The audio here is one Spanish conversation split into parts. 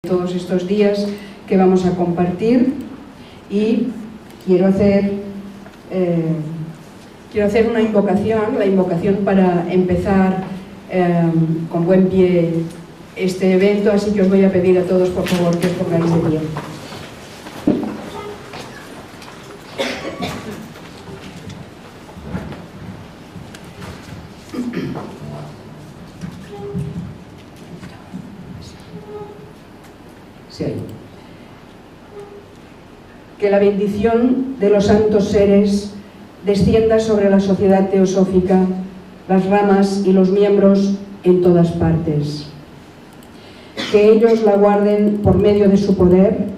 todos estos días que vamos a compartir, y quiero hacer una invocación, la invocación para empezar con buen pie este evento, así que os voy a pedir a todos, por favor, que os pongáis de pie. Que la bendición de los santos seres descienda sobre la Sociedad Teosófica, las ramas y los miembros en todas partes. Que ellos la guarden por medio de su poder,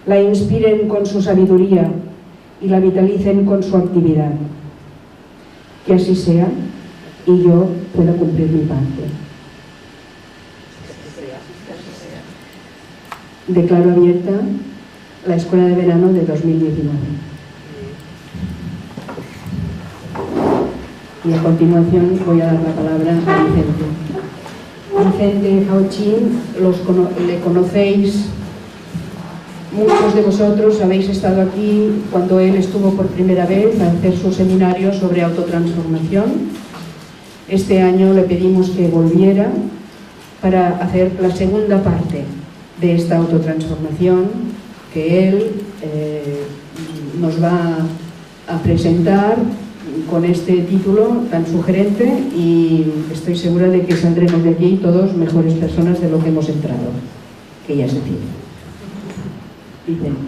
la inspiren con su sabiduría y la vitalicen con su actividad. Que así sea y yo pueda cumplir mi parte. Declaro abierta la Escuela de Verano de 2019. Y a continuación voy a dar la palabra a Vicente. Vicente Hao, le conocéis, muchos de vosotros habéis estado aquí cuando él estuvo por primera vez a hacer su seminario sobre autotransformación. Este año le pedimos que volviera para hacer la segunda parte de esta autotransformación que él nos va a presentar con este título tan sugerente, y estoy segura de que saldremos de aquí todos mejores personas de lo que hemos entrado, que ya se tiene. Vicente.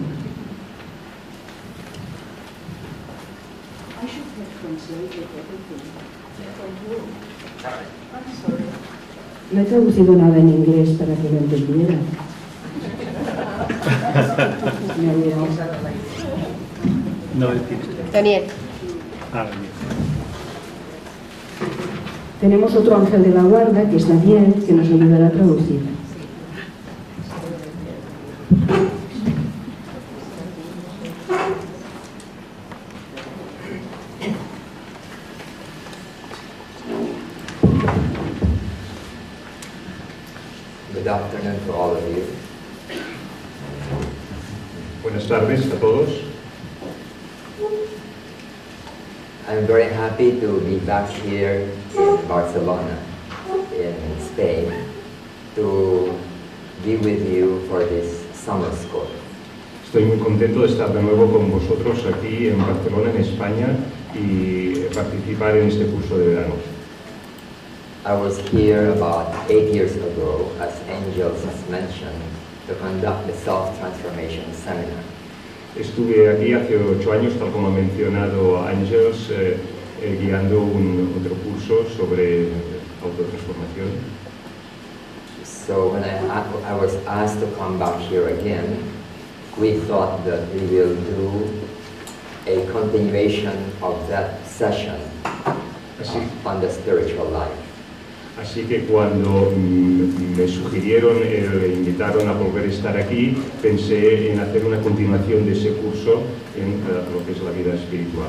No he traducido nada en inglés para que lo entendieran. No, Daniel. Tenemos otro ángel de la guarda, que es Daniel, que nos ayudará a traducir. Good afternoon to all of you. buenas tardes a todos. I'm very happy to be back here in Barcelona, in Spain, to be with you for this summer school. Estoy muy contento de estar de nuevo con vosotros aquí en Barcelona, en España, y participar en este curso de verano. I was here about 8 years ago, as Angels has mentioned, to conduct the self-transformation seminar. Estuve aquí hace 8 años, tal como ha mencionado Ángels, guiando otro curso sobre autotransformación. So when I was asked to come back here again, we thought that we will do a continuation of that session on the spiritual life. Así que cuando me sugirieron, invitaron a volver a estar aquí, pensé en hacer una continuación de ese curso en lo que es la vida espiritual.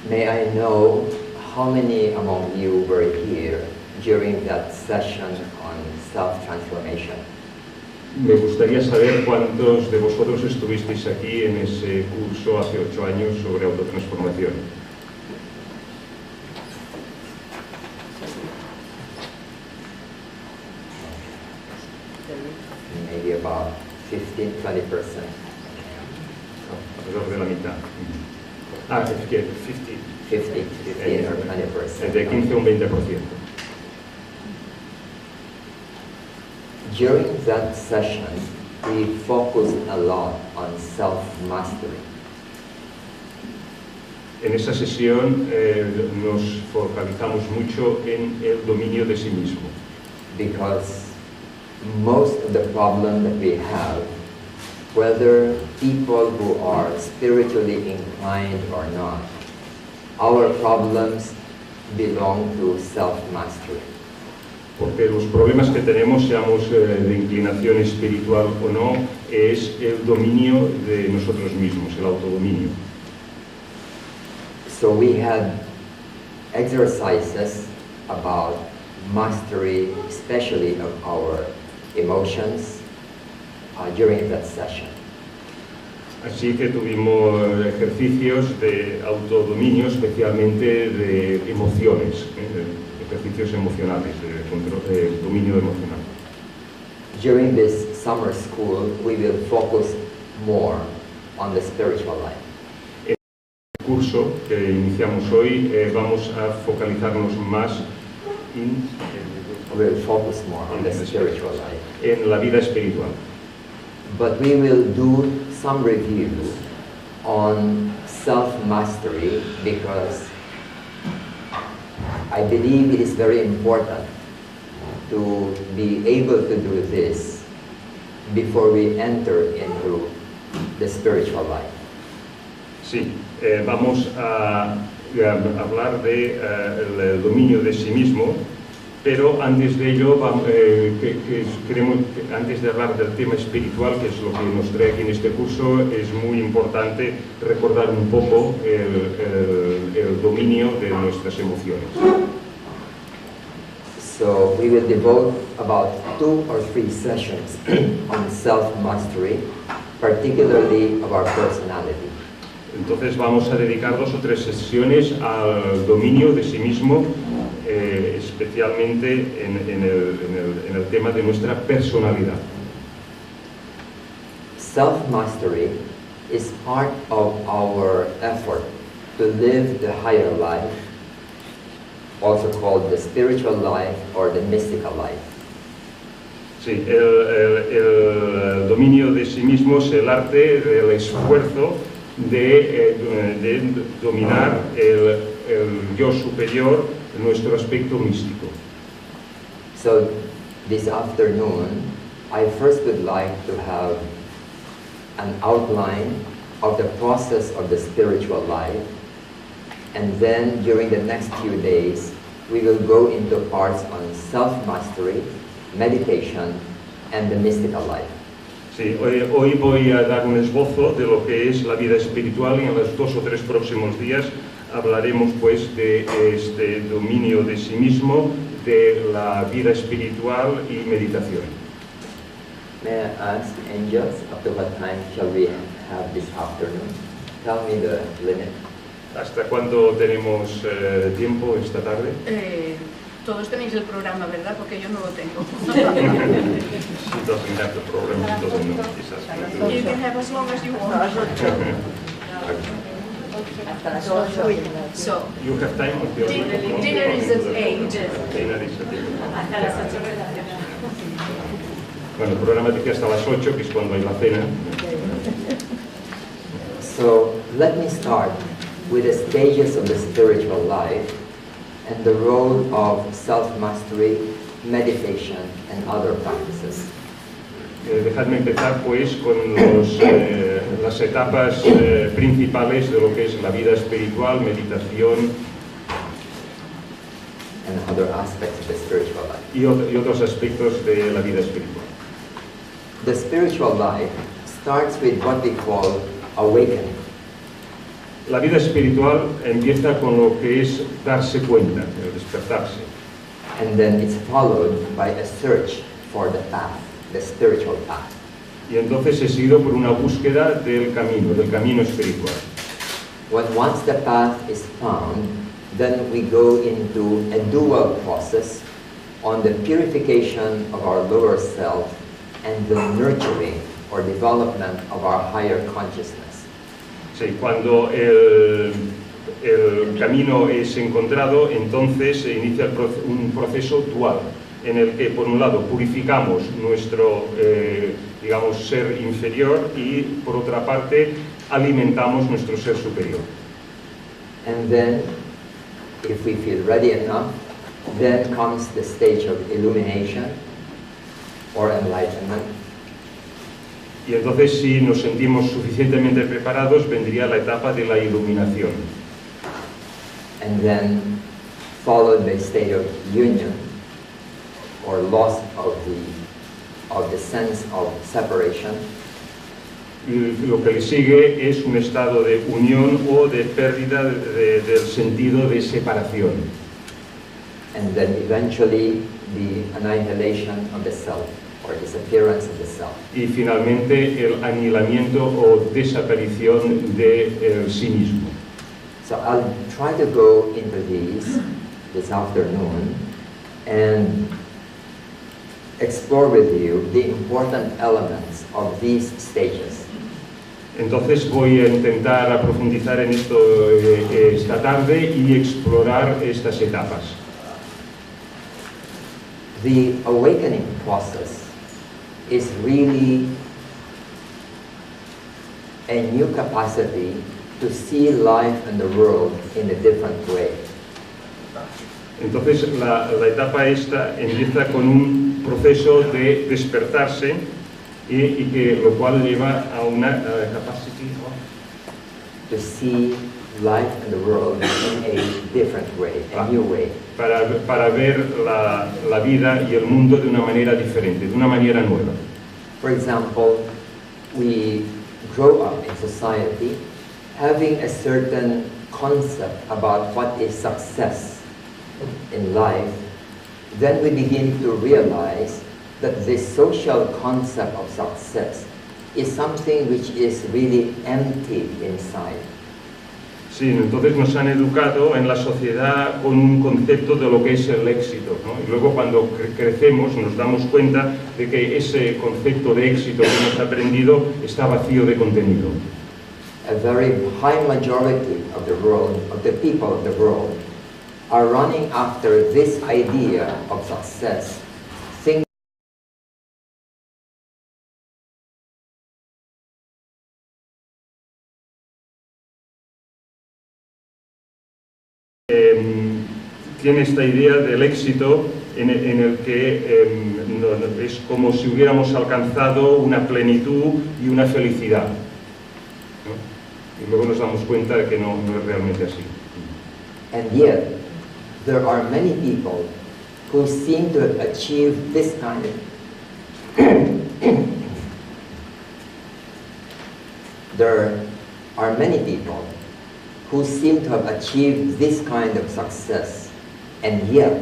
May I know how many among you were here during that session on self-transformation? Me gustaría saber cuántos de vosotros estuvisteis aquí en ese curso hace 8 años sobre autotransformación. Maybe about 15-20%. Alrededor de la mitad. Ah, es que 15 or 20%. De 15 a un 20%. During that session, we focused a lot on self-mastery. En esa sesión nos focalizamos mucho en el dominio de sí mismo. Because most of the problem that we have, whether people who are spiritually inclined or not, our problems belong to self-mastery. Porque los problemas que tenemos, seamos de inclinación espiritual o no, es el dominio de nosotros mismos, el autodominio. So we had exercises about mastery, especially of our emotions, during that session. Así que tuvimos ejercicios de autodominio, especialmente de emociones, ejercicios emocionales, de dominio emocional. During this summer school, we will focus more on the spiritual life. En el curso que iniciamos hoy vamos a focalizarnos más We'll focus more on the spiritual life. En la vida espiritual. But we will do some reviews on self-mastery because I believe it is very important to be able to do this before we enter into the spiritual life. Sí, vamos a hablar de el dominio de sí mismo, pero antes de ello, antes de hablar del tema espiritual, que es lo que nos trae aquí en este curso, es muy importante recordar un poco el dominio de nuestras emociones. So we will devote about 2 or 3 sessions on self-mastery, particularly of our personality. Entonces vamos a dedicar 2 o 3 sesiones al dominio de sí mismo, especialmente en el tema de nuestra personalidad. Self-mastery is part of our effort to live the higher life, also called the spiritual life or the mystical life. Sí, el dominio de sí mismo es el arte del esfuerzo de dominar el yo superior, nuestro aspecto místico. So this afternoon, I first would like to have an outline of the process of the spiritual life, and then during the next few days, we will go into parts on self-mastery, meditation, and the mystical life. Sí, hoy voy a dar un esbozo de lo que es la vida espiritual y en los 2 o 3 próximos días hablaremos pues de este dominio de sí mismo, de la vida espiritual y meditación. May I ask, angels, up to what time shall we have this afternoon? Tell me the limit. ¿Hasta cuándo tenemos tiempo esta tarde? Todos tenéis el programa, ¿verdad? Porque yo no lo tengo. Doesn't have the program, doesn't know, quizás. You can have as long as you want. So, You have time until dinner is at 8. Dinner is at 8. Bueno, el programa dice hasta las 8, que es cuando hay la cena. So let me start with the stages of the spiritual life and the role of self-mastery, meditation, and other practices. Dejadme empezar pues con las etapas principales de lo que es la vida espiritual, meditación And other aspects of the spiritual life. y otros aspectos de la vida espiritual. The spiritual life starts with what we call awakening. La vida espiritual empieza con lo que es darse cuenta, el despertarse. And then it's followed by a search for the path, the spiritual path. Y entonces es seguido por una búsqueda del camino espiritual. When once the path is found, then we go into a dual process on the purification of our lower self and the nurturing or development of our higher consciousness. Sí, cuando el camino es encontrado, entonces se inicia un proceso dual, en el que por un lado purificamos nuestro, digamos, ser inferior y por otra parte alimentamos nuestro ser superior. And then, if we feel ready enough, then comes the stage of illumination or enlightenment. Y entonces, si nos sentimos suficientemente preparados, vendría la etapa de la iluminación. And then followed by state of union or loss of the sense of separation. Y lo que le sigue es un estado de unión o de pérdida del sentido de separación. And then eventually the annihilation of the self. or disappearance of the self. Y finalmente el anihilamiento o desaparición de sí mismo. So I'll try to go into these this afternoon and explore with you the important elements of these stages. Entonces voy a intentar profundizar en esto esta tarde y explorar estas etapas. The awakening process is really a new capacity to see life and the world in a different way. Entonces la etapa esta empieza con un proceso de despertarse y que lo cual lleva a una capacity to see life and the world in a different way, a new way. Para ver la vida y el mundo de una manera diferente, de una manera nueva. For example, we grow up in society having a certain concept about what is success in life. Then we begin to realize that this social concept of success is something which is really empty inside. Sí, entonces nos han educado en la sociedad con un concepto de lo que es el éxito, ¿no? Y luego cuando crecemos nos damos cuenta de que ese concepto de éxito que hemos aprendido está vacío de contenido. A very high majority of the world, of the people of the world, are running after this idea of success. Tiene esta idea del éxito en el que es como si hubiéramos alcanzado una plenitud y una felicidad, ¿no? Y luego nos damos cuenta de que no es realmente así. And yet, there are many people who seem to have achieved this kind of there are many people who seem to have achieved this kind of success, and yet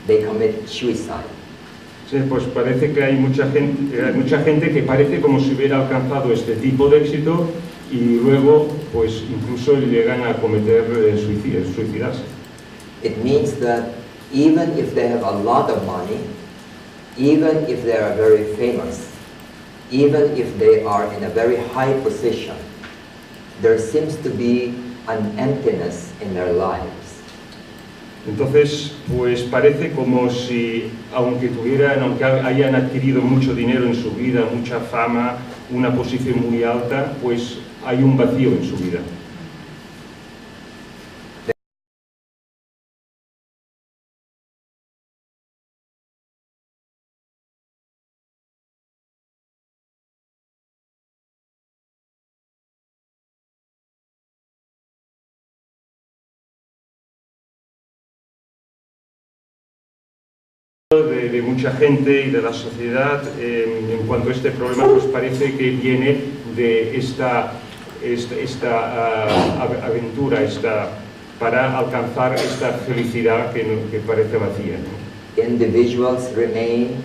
they commit suicide. Sí, pues parece que hay mucha gente que parece como si hubiera alcanzado este tipo de éxito y luego pues incluso llegan a cometer suicidarse. It means that even if they have a lot of money, even if they are very famous, even if they are in a very high position, there seems to be an emptiness in their lives. Entonces, pues parece como si, aunque hayan adquirido mucho dinero en su vida, mucha fama, una posición muy alta, pues hay un vacío en su vida. De mucha gente y de la sociedad en cuanto a este problema, pues parece que viene de esta aventura, para alcanzar esta felicidad que parece vacía, ¿no? Individuals remain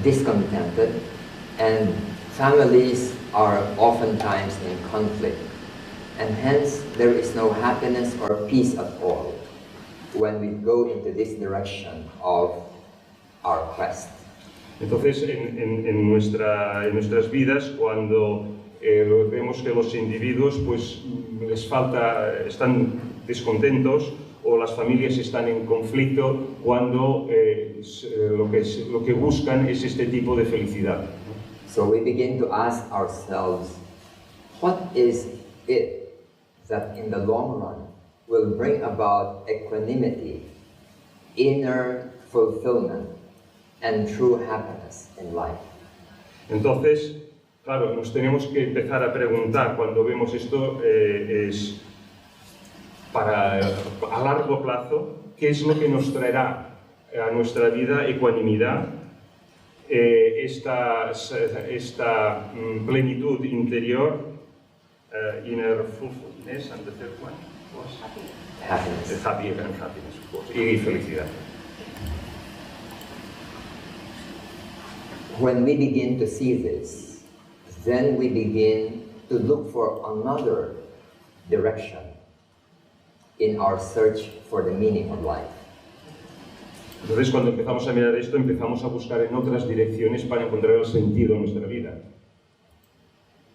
discontented and families are oftentimes in conflict, and hence there is no happiness or peace at all when we go into this direction of our quest. Entonces, en nuestras vidas, cuando vemos que los individuos pues están descontentos o las familias están en conflicto, cuando lo que buscan es este tipo de felicidad. So we begin to ask ourselves, what is it that in the long run will bring about equanimity, inner fulfillment, and true happiness in life? Entonces, claro, nos tenemos que empezar a preguntar cuando vemos esto, es a largo plazo, ¿qué es lo que nos traerá a nuestra vida ecuanimidad, esta plenitud interior, inner fulfillment, and the third one was Happiness. Happiness, of course, y felicidad. When we begin to see this, then we begin to look for another direction in our search for the meaning of life. Entonces, cuando empezamos a mirar esto, empezamos a buscar en otras direcciones para encontrar el sentido en nuestra vida.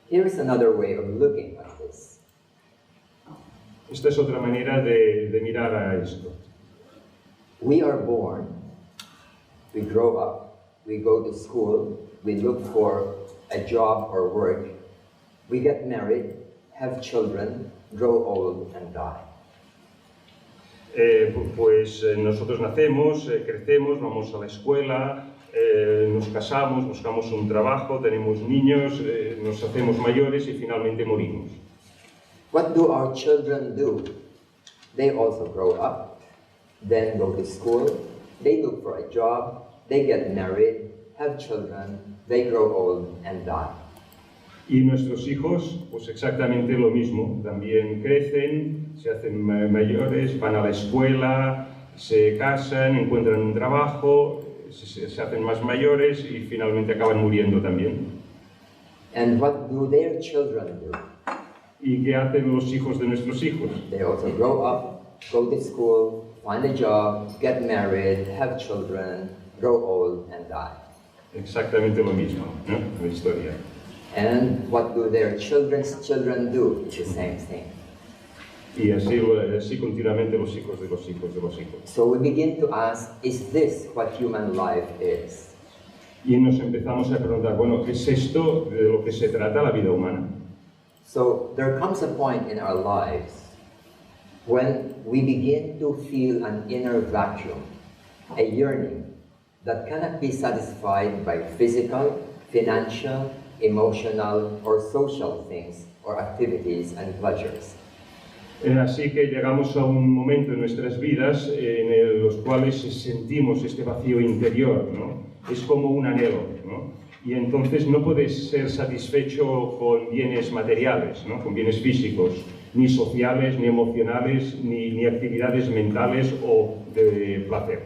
Here is another way of looking at this. Esta es otra manera de mirar a esto. We are born, we grow up, we go to school, we look for a job or work, we get married, have children, grow old and die. Nosotros nacemos, crecemos, vamos a la escuela, nos casamos, buscamos un trabajo, tenemos niños, nos hacemos mayores y finalmente morimos. What do our children do? They also grow up, then go to school, they look for a job, they get married, have children, they grow old and die. Y nuestros hijos, pues exactamente lo mismo, también crecen, se hacen mayores, van a la escuela, se casan, encuentran un trabajo, se hacen más mayores y finalmente acaban muriendo también. And what do their children do? ¿Y qué hacen los hijos de nuestros hijos? They also grow up, go to school, find a job, get married, have children, grow old and die. Exactamente lo mismo, ¿no? La historia. And what do their children's children do? It's the same thing. Y así continuamente los hijos de los hijos de los hijos. So we begin to ask, is this what human life is? Y nos empezamos a preguntar, bueno, ¿qué es esto de lo que se trata la vida humana? So there comes a point in our lives when we begin to feel an inner vacuum, a yearning that cannot be satisfied by physical, financial, emotional or social things or activities and pleasures. Así que llegamos a un momento en nuestras vidas en los cuales sentimos este vacío interior, ¿no? Es como un anhelo, ¿no? Y entonces no puedes ser satisfecho con bienes materiales, ¿no? Con bienes físicos, ni sociales, ni emocionales, ni actividades mentales o de placer.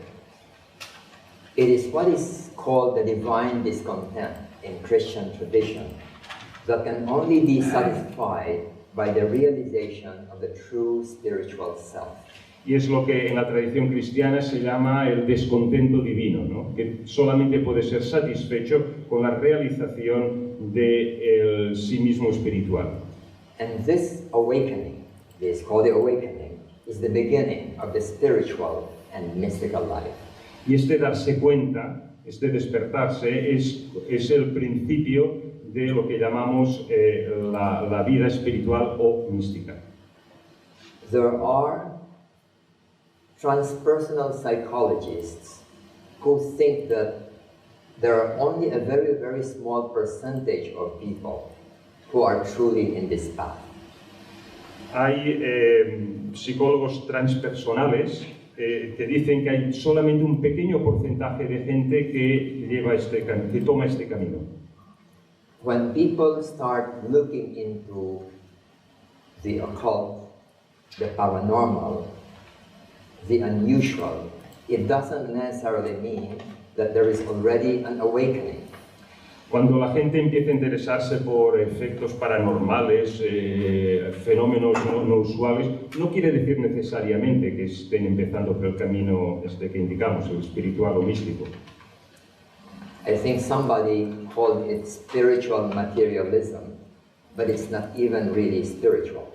It is what is called the divine discontent in Christian tradition that can only be satisfied by the realization of the true spiritual self. Y es lo que en la tradición cristiana se llama el descontento divino, ¿no? Que solamente puede ser satisfecho con la realización del sí mismo espiritual. And this awakening, this is called the awakening, is the beginning of the spiritual and mystical life. Y este darse cuenta, este despertarse, es el principio de lo que llamamos la vida espiritual o mística. There are transpersonal psychologists who think that there are only a very, very small percentage of people who are truly in this path. Hay psicólogos transpersonales que dicen que hay solamente un pequeño porcentaje de gente que toma este camino. When people start looking into the occult, the paranormal, the unusual, it doesn't necessarily mean that there is already an awakening. Cuando la gente empieza a interesarse por efectos paranormales, fenómenos no usuales, no quiere decir necesariamente que estén empezando por el camino que indicamos, el espiritual o místico. I think somebody called it spiritual materialism, but it's not even really spiritual.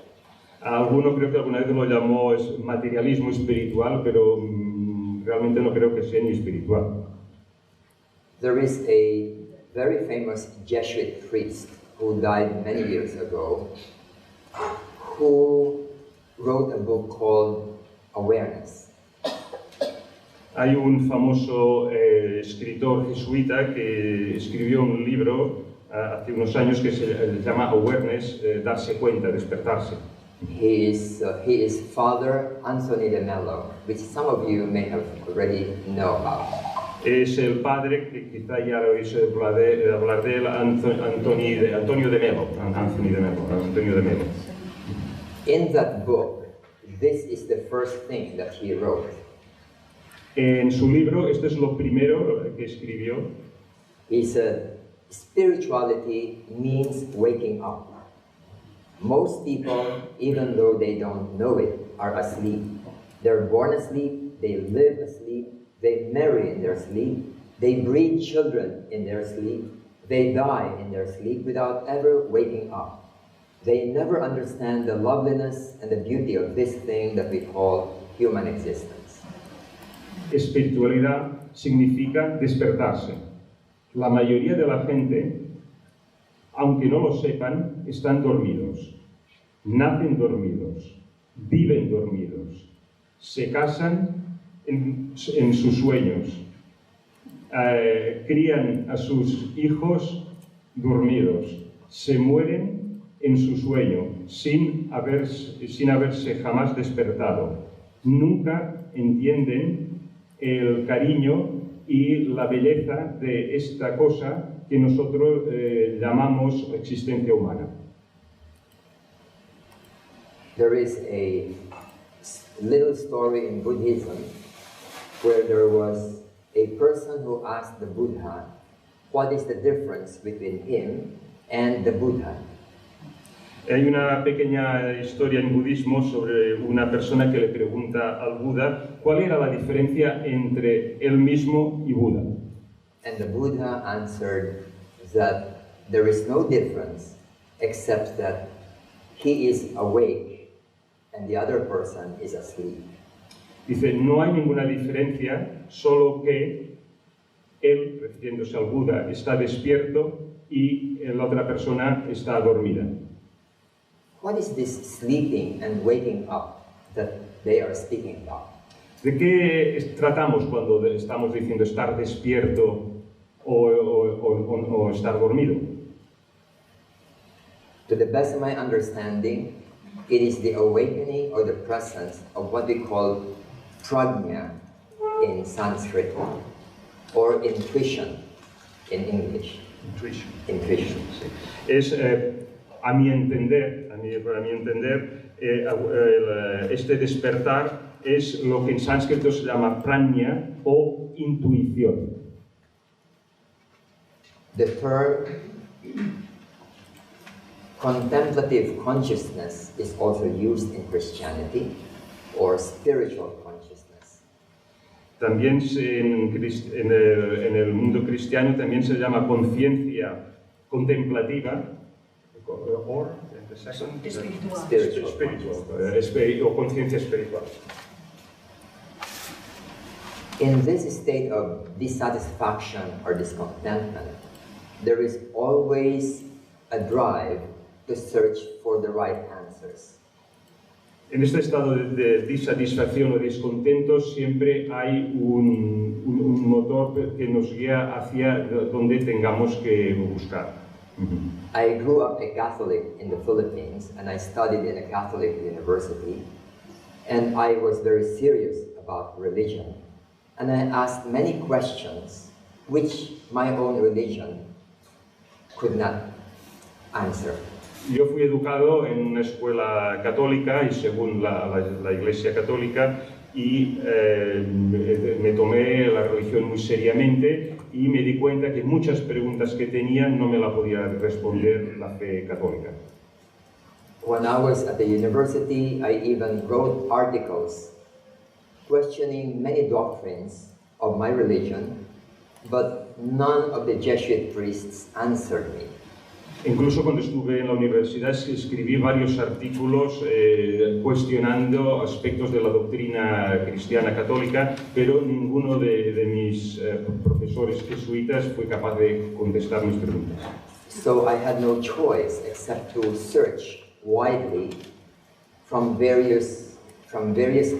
Alguno creo que alguna vez lo llamó materialismo espiritual, pero realmente no creo que sea ni espiritual. There is a very famous Jesuit priest who died many years ago, who wrote a book called Awareness. Hay un famoso escritor jesuita que escribió un libro hace unos años que se llama Awareness, darse cuenta, despertarse. He is Father Anthony de Mello, which some of you may have already know about. Es el padre que quizá ya lo oído hablar de él, Antonio de Mello. In that book, this is the first thing that he wrote. En su libro, esto es lo primero que escribió. He said, spirituality means waking up. Most people, even though they don't know it, are asleep. They're born asleep, they live asleep, they marry in their sleep, they breed children in their sleep, they die in their sleep without ever waking up. They never understand the loveliness and the beauty of this thing that we call human existence. Espiritualidad significa despertarse. La mayoría de la gente, aunque no lo sepan, están dormidos. Nacen dormidos, viven dormidos, se casan en sus sueños, crían a sus hijos dormidos, se mueren en su sueño, sin haberse jamás despertado. Nunca entienden el cariño y la belleza de esta cosa que nosotros llamamos existencia humana. There is a little story in Buddhism where there was a person who asked the Buddha, what is the difference between him and the Buddha? Hay una pequeña historia en budismo sobre una persona que le pregunta al Buda cuál era la diferencia entre él mismo y Buda. And the Buddha answered that there is no difference except that he is awake and the other person is asleep. Dice, no hay ninguna diferencia, solo que él, refiriéndose al Buda, está despierto y la otra persona está dormida. What is this sleeping and waking up that they are speaking about? ¿De qué tratamos cuando estamos diciendo estar despierto o estar dormido? To the best of my understanding, it is the awakening or the presence of what we call prajna in Sanskrit, or intuition in English. Intuition. Sí. Es, para mi entender, este despertar es lo que en sánscrito se llama prajna o intuición. The term contemplative consciousness is also used in Christianity, or spiritual consciousness. También en el mundo cristiano también se llama conciencia contemplativa, espiritual, o conciencia espiritual. In this state of dissatisfaction or discontentment, there is always a drive to search for the right answers. En este estado de disatisfacción o descontento siempre hay un motor que nos guía hacia donde tengamos que buscar. I grew up a Catholic in the Philippines and I studied in a Catholic university, and I was very serious about religion, and I asked many questions which my own religion could not answer. Yo fui educado en una escuela católica y según la Iglesia católica y me tomé la religión muy seriamente y me di cuenta que muchas preguntas que tenía no me la podía responder la fe católica. When I was at the university, I even wrote articles questioning many doctrines of my religion, but none of the Jesuit priests answered me. Incluso cuando estuve en la universidad escribí varios artículos cuestionando aspectos de la doctrina cristiana católica, pero ninguno de mis profesores jesuitas fue capaz de contestar mis preguntas. So I had no choice except to search widely from various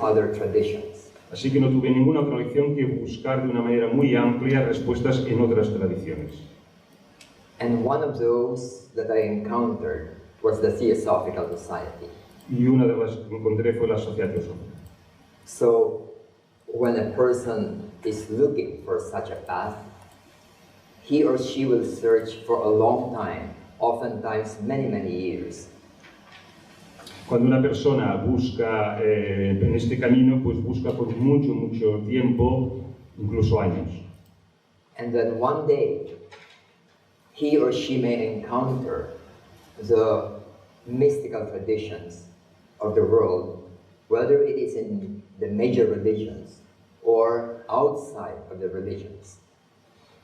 other traditions. Así que no tuve ninguna otra elección que buscar de una manera muy amplia respuestas en otras tradiciones. And one of those that I encountered was the Theosophical Society. Y una de las que encontré fue la Sociedad Teosófica. So when a person is looking for such a path, he or she will search for a long time, oftentimes many, many years. Cuando una persona busca en este camino, pues busca por mucho, mucho tiempo, incluso años. And then one day, he or she may encounter the mystical traditions of the world, whether it is in the major religions or outside of the religions.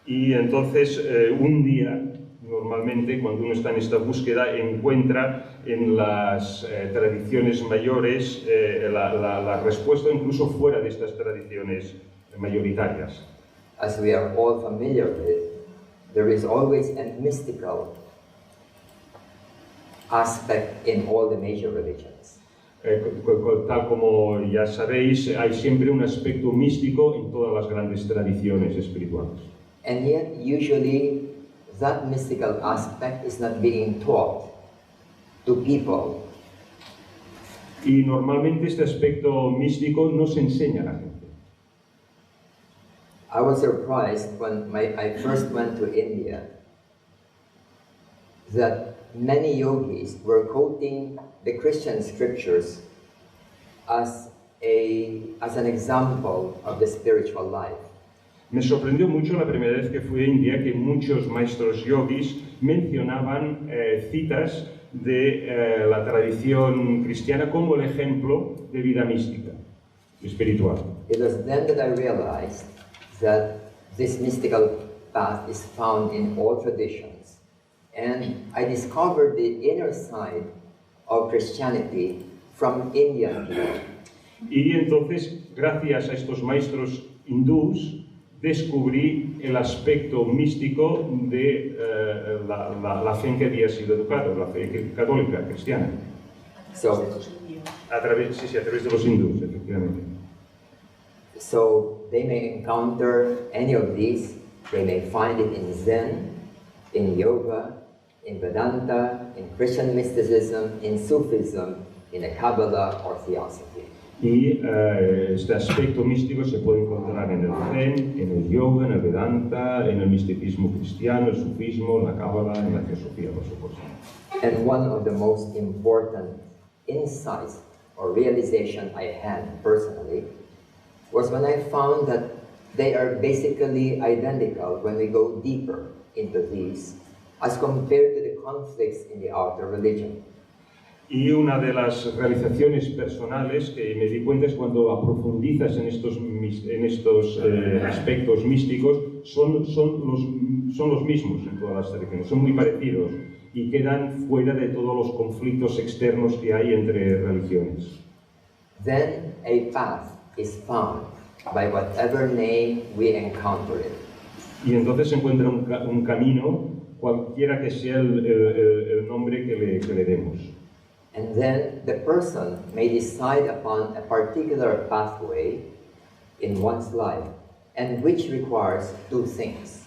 Y entonces un día, normalmente, cuando uno está en esta búsqueda, encuentra en las tradiciones mayores la respuesta incluso fuera de estas tradiciones mayoritarias. As we are all familiar with, there is always a mystical aspect in all the major religions. Tal como ya sabéis, hay siempre un aspecto místico en todas las grandes tradiciones espirituales. And yet, usually, that mystical aspect is not being taught to people. Y normalmente este aspecto místico no se enseña a la gente. I was surprised when I first went to India that many yogis were quoting the Christian scriptures as an example of the spiritual life. Me sorprendió mucho la primera vez que fui a India que muchos maestros yogis mencionaban citas de la tradición cristiana como el ejemplo de vida mística, espiritual. It was then that I realized that this mystical path is found in all traditions. And I discovered the inner side of Christianity from Indian people. Y entonces, gracias a estos maestros hindús, descubrí el aspecto místico de la fe en que había sido educado, la fe católica, cristiana. A través de los hindús, efectivamente. So they may encounter any of these. They may find it in Zen, in yoga, in Vedanta, in Christian mysticism, in Sufism, in the Kabbalah or Theosophy. Y este aspecto místico se puede encontrar en el Zen, en el yoga, en el Vedanta, en el misticismo cristiano, el sufismo, en la Kabbalah, en la Teosofía, por supuesto. And one of the most important insights or realization I had personally was when I found that they are basically identical when we go deeper into these as compared to the conflicts in the outer religion. Y una de las realizaciones personales que me di cuenta es cuando aprofundizas en estos aspectos místicos, son los mismos en todas las tradiciones, son muy parecidos y quedan fuera de todos los conflictos externos que hay entre religiones. Then a path is found by whatever name we encounter it. Y entonces se encuentra un camino, cualquiera que sea el nombre que le demos. And then the person may decide upon a particular pathway in one's life, and which requires two things.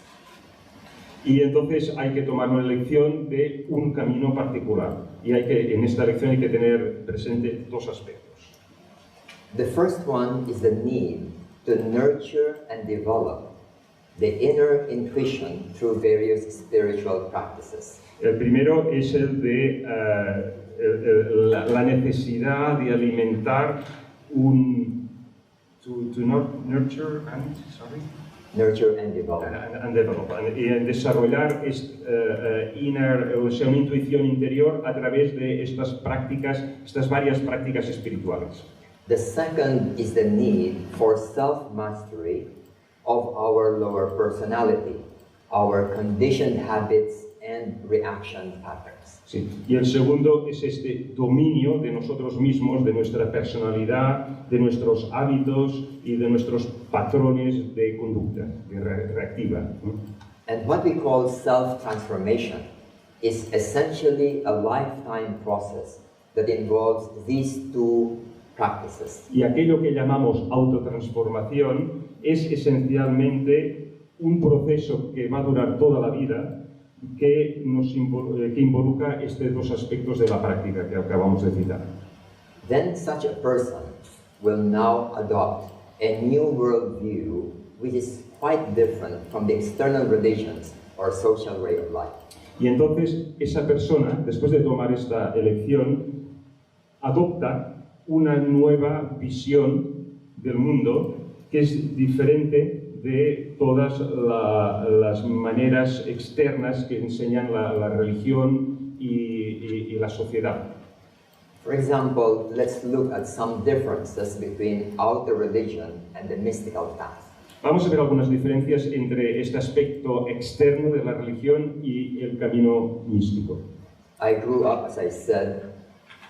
Y entonces hay que tomar una elección de un camino particular. Y en esta elección hay que tener presente dos aspectos. The first one is the need to nurture and develop the inner intuition through various spiritual practices. El primero es el de la necesidad de alimentar nurture and develop, y desarrollar una intuición interior a través de estas varias prácticas espirituales. The second is the need for self-mastery of our lower personality, our conditioned habits and reaction patterns. Sí. Y el segundo es este dominio de nosotros mismos, de nuestra personalidad, de nuestros hábitos y de nuestros patrones de conducta reactiva. And what we call self-transformation is essentially a lifetime process that involves these two practices. Y aquello que llamamos autotransformación es esencialmente un proceso que va a durar toda la vida, que involucra estos dos aspectos de la práctica que acabamos de citar. Then such a person will now adopt a new worldview which is quite different from the external religions or social way of life. Y entonces esa persona, después de tomar esta elección, adopta una nueva visión del mundo que es diferente de todas las maneras externas que enseñan la religión y la sociedad. For example, let's look at some differences between outer religion and the mystical path. Vamos a ver algunas diferencias entre este aspecto externo de la religión y el camino místico. I grew up, as I said,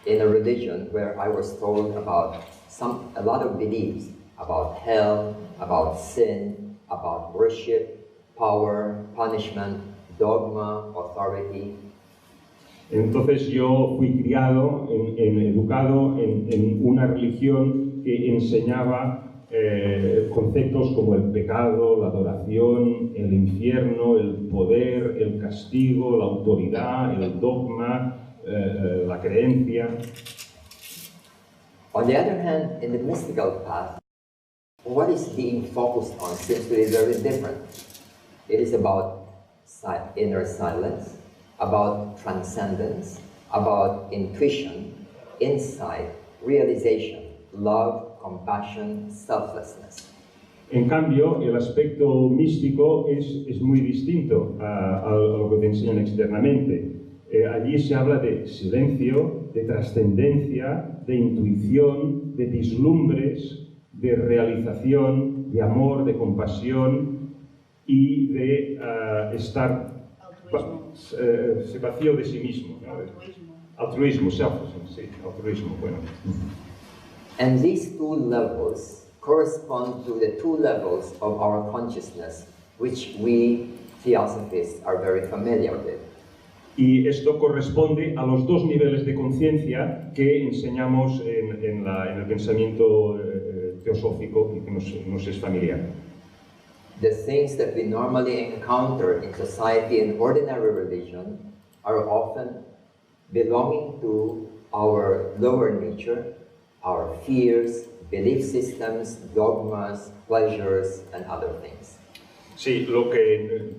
in a religion where I was told about a lot of beliefs about hell, about sin, about worship, power, punishment, dogma, authority. Entonces yo fui criado, educado en una religión que enseñaba conceptos como el pecado, la adoración, el infierno, el poder, el castigo, la autoridad, el dogma, la creencia. On the other hand, in the mystical path, what is being focused on seems to be very different. It is about inner silence, about transcendence, about intuition, insight, realization, love, compassion, selflessness. En cambio, el aspecto místico es muy distinto a lo que te enseñan externamente. Allí se habla de silencio, de trascendencia, de intuición, de vislumbres, de realización, de amor, de compasión y de estar vacío de sí mismo. Altruismo, selflessness, sí, altruismo, bueno. And these two levels correspond to the two levels of our consciousness, which we theosophists are very familiar with. Y esto corresponde a los dos niveles de conciencia que enseñamos en el pensamiento teosófico y que nos es familiar. The things that we normally encounter in society and ordinary religion are often belonging to our lower nature, our fears, belief systems, dogmas, pleasures, and other things. Sí, lo que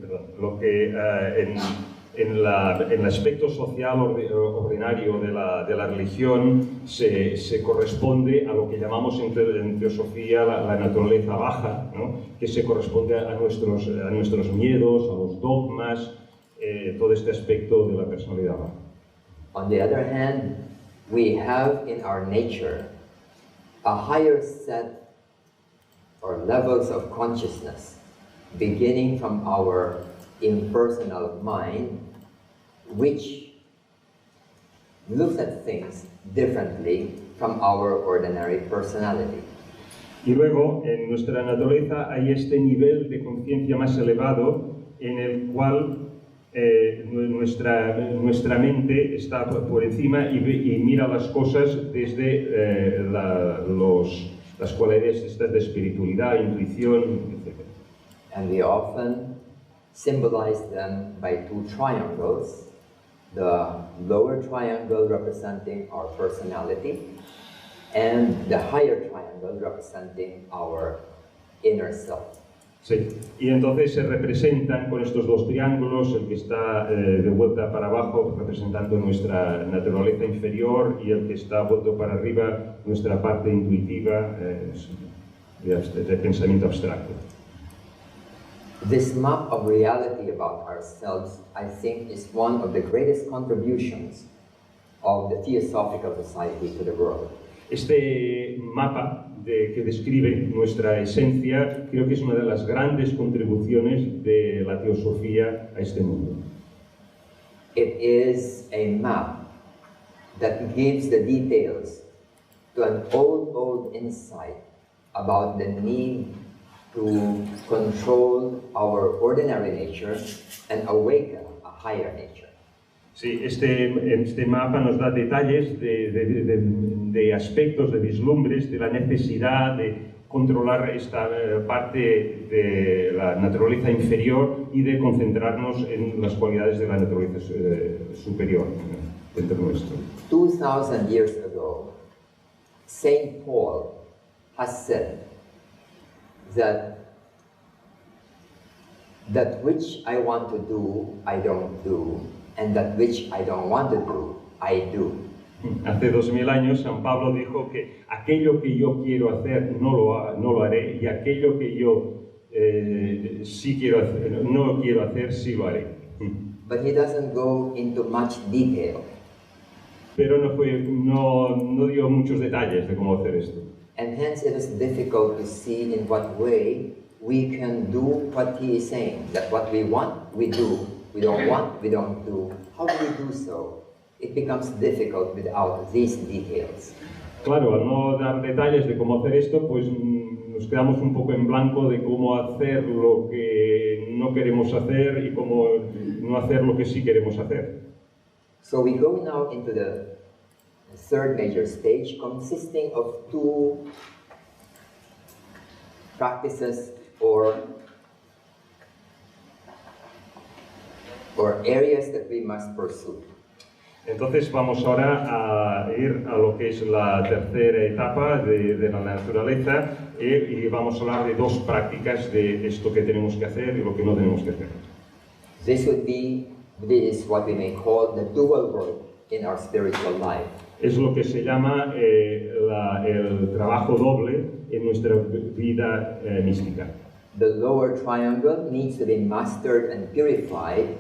en el aspecto social ordinario de la religión se corresponde a lo que llamamos en teosofía la naturaleza baja, ¿no? Que se corresponde a nuestros miedos, a los dogmas, todo este aspecto de la personalidad baja. On the other hand, we have in our nature a higher set or levels of consciousness beginning from our impersonal mind, which looks at things differently from our ordinary personality. Y luego, en nuestra naturaleza hay este nivel de conciencia más elevado en el cual nuestra mente está por encima y mira las cosas desde las cualidades estas de espiritualidad, intuición, etc. And we often symbolize them by two triangles, the lower triangle representing our personality and the higher triangle representing our inner self. Sí, y entonces se representan con estos dos triángulos, el que está de vuelta para abajo representando nuestra naturaleza inferior y el que está vuelto para arriba nuestra parte intuitiva de pensamiento abstracto. This map of reality about ourselves, I think, is one of the greatest contributions of the Theosophical Society to the world. Este mapa que describe nuestra esencia creo que es una de las grandes contribuciones de la teosofía a este mundo. It is a map that gives the details to an old insight about the need to control our ordinary nature and awaken a higher nature. Sí, este mapa nos da detalles de aspectos, de vislumbres, de la necesidad de controlar esta parte de la naturaleza inferior y de concentrarnos en las cualidades de la naturaleza superior dentro nuestro. 2000 years ago, Saint Paul has said that which I want to do, I don't do, and that which I don't want to do, I do. Hace 2000 años San Pablo dijo que aquello que yo quiero hacer no lo haré y aquello que yo sí quiero hacer, no quiero hacer, sí lo haré. But he doesn't go into much detail. Pero no dio muchos detalles de cómo hacer esto. And hence it is difficult to see in what way we can do what he is saying. That what we want, we do. We don't want, we don't do. How do we do so? It becomes difficult without these details. Claro, al no dar detalles de cómo hacer esto, pues nos quedamos un poco en blanco de cómo hacer lo que no queremos hacer y cómo no hacer lo que sí queremos hacer. So we go now into the third major stage, consisting of two practices or areas that we must pursue. Entonces vamos ahora a ir a lo que es la tercera etapa de la naturaleza y vamos a hablar de dos prácticas de esto que tenemos que hacer y lo que no tenemos que hacer. This is what we may call the dual work in our spiritual life. Es lo que se llama el trabajo doble en nuestra vida mística. The lower triangle needs to be mastered and purified,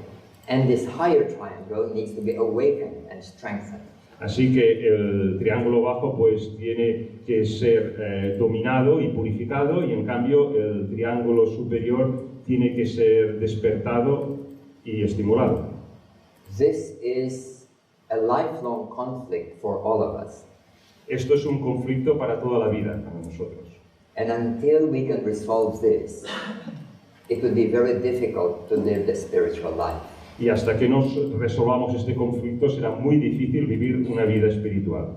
and this higher triangle needs to be awakened and strengthened. Así que el triángulo bajo pues tiene que ser dominado y purificado, y en cambio el triángulo superior tiene que ser despertado y estimulado. This is a lifelong conflict for all of us. Esto es un conflicto para toda la vida, para nosotros. And until we can resolve this, it would be very difficult to live the spiritual life. Y hasta que nos resolvamos este conflicto será muy difícil vivir una vida espiritual.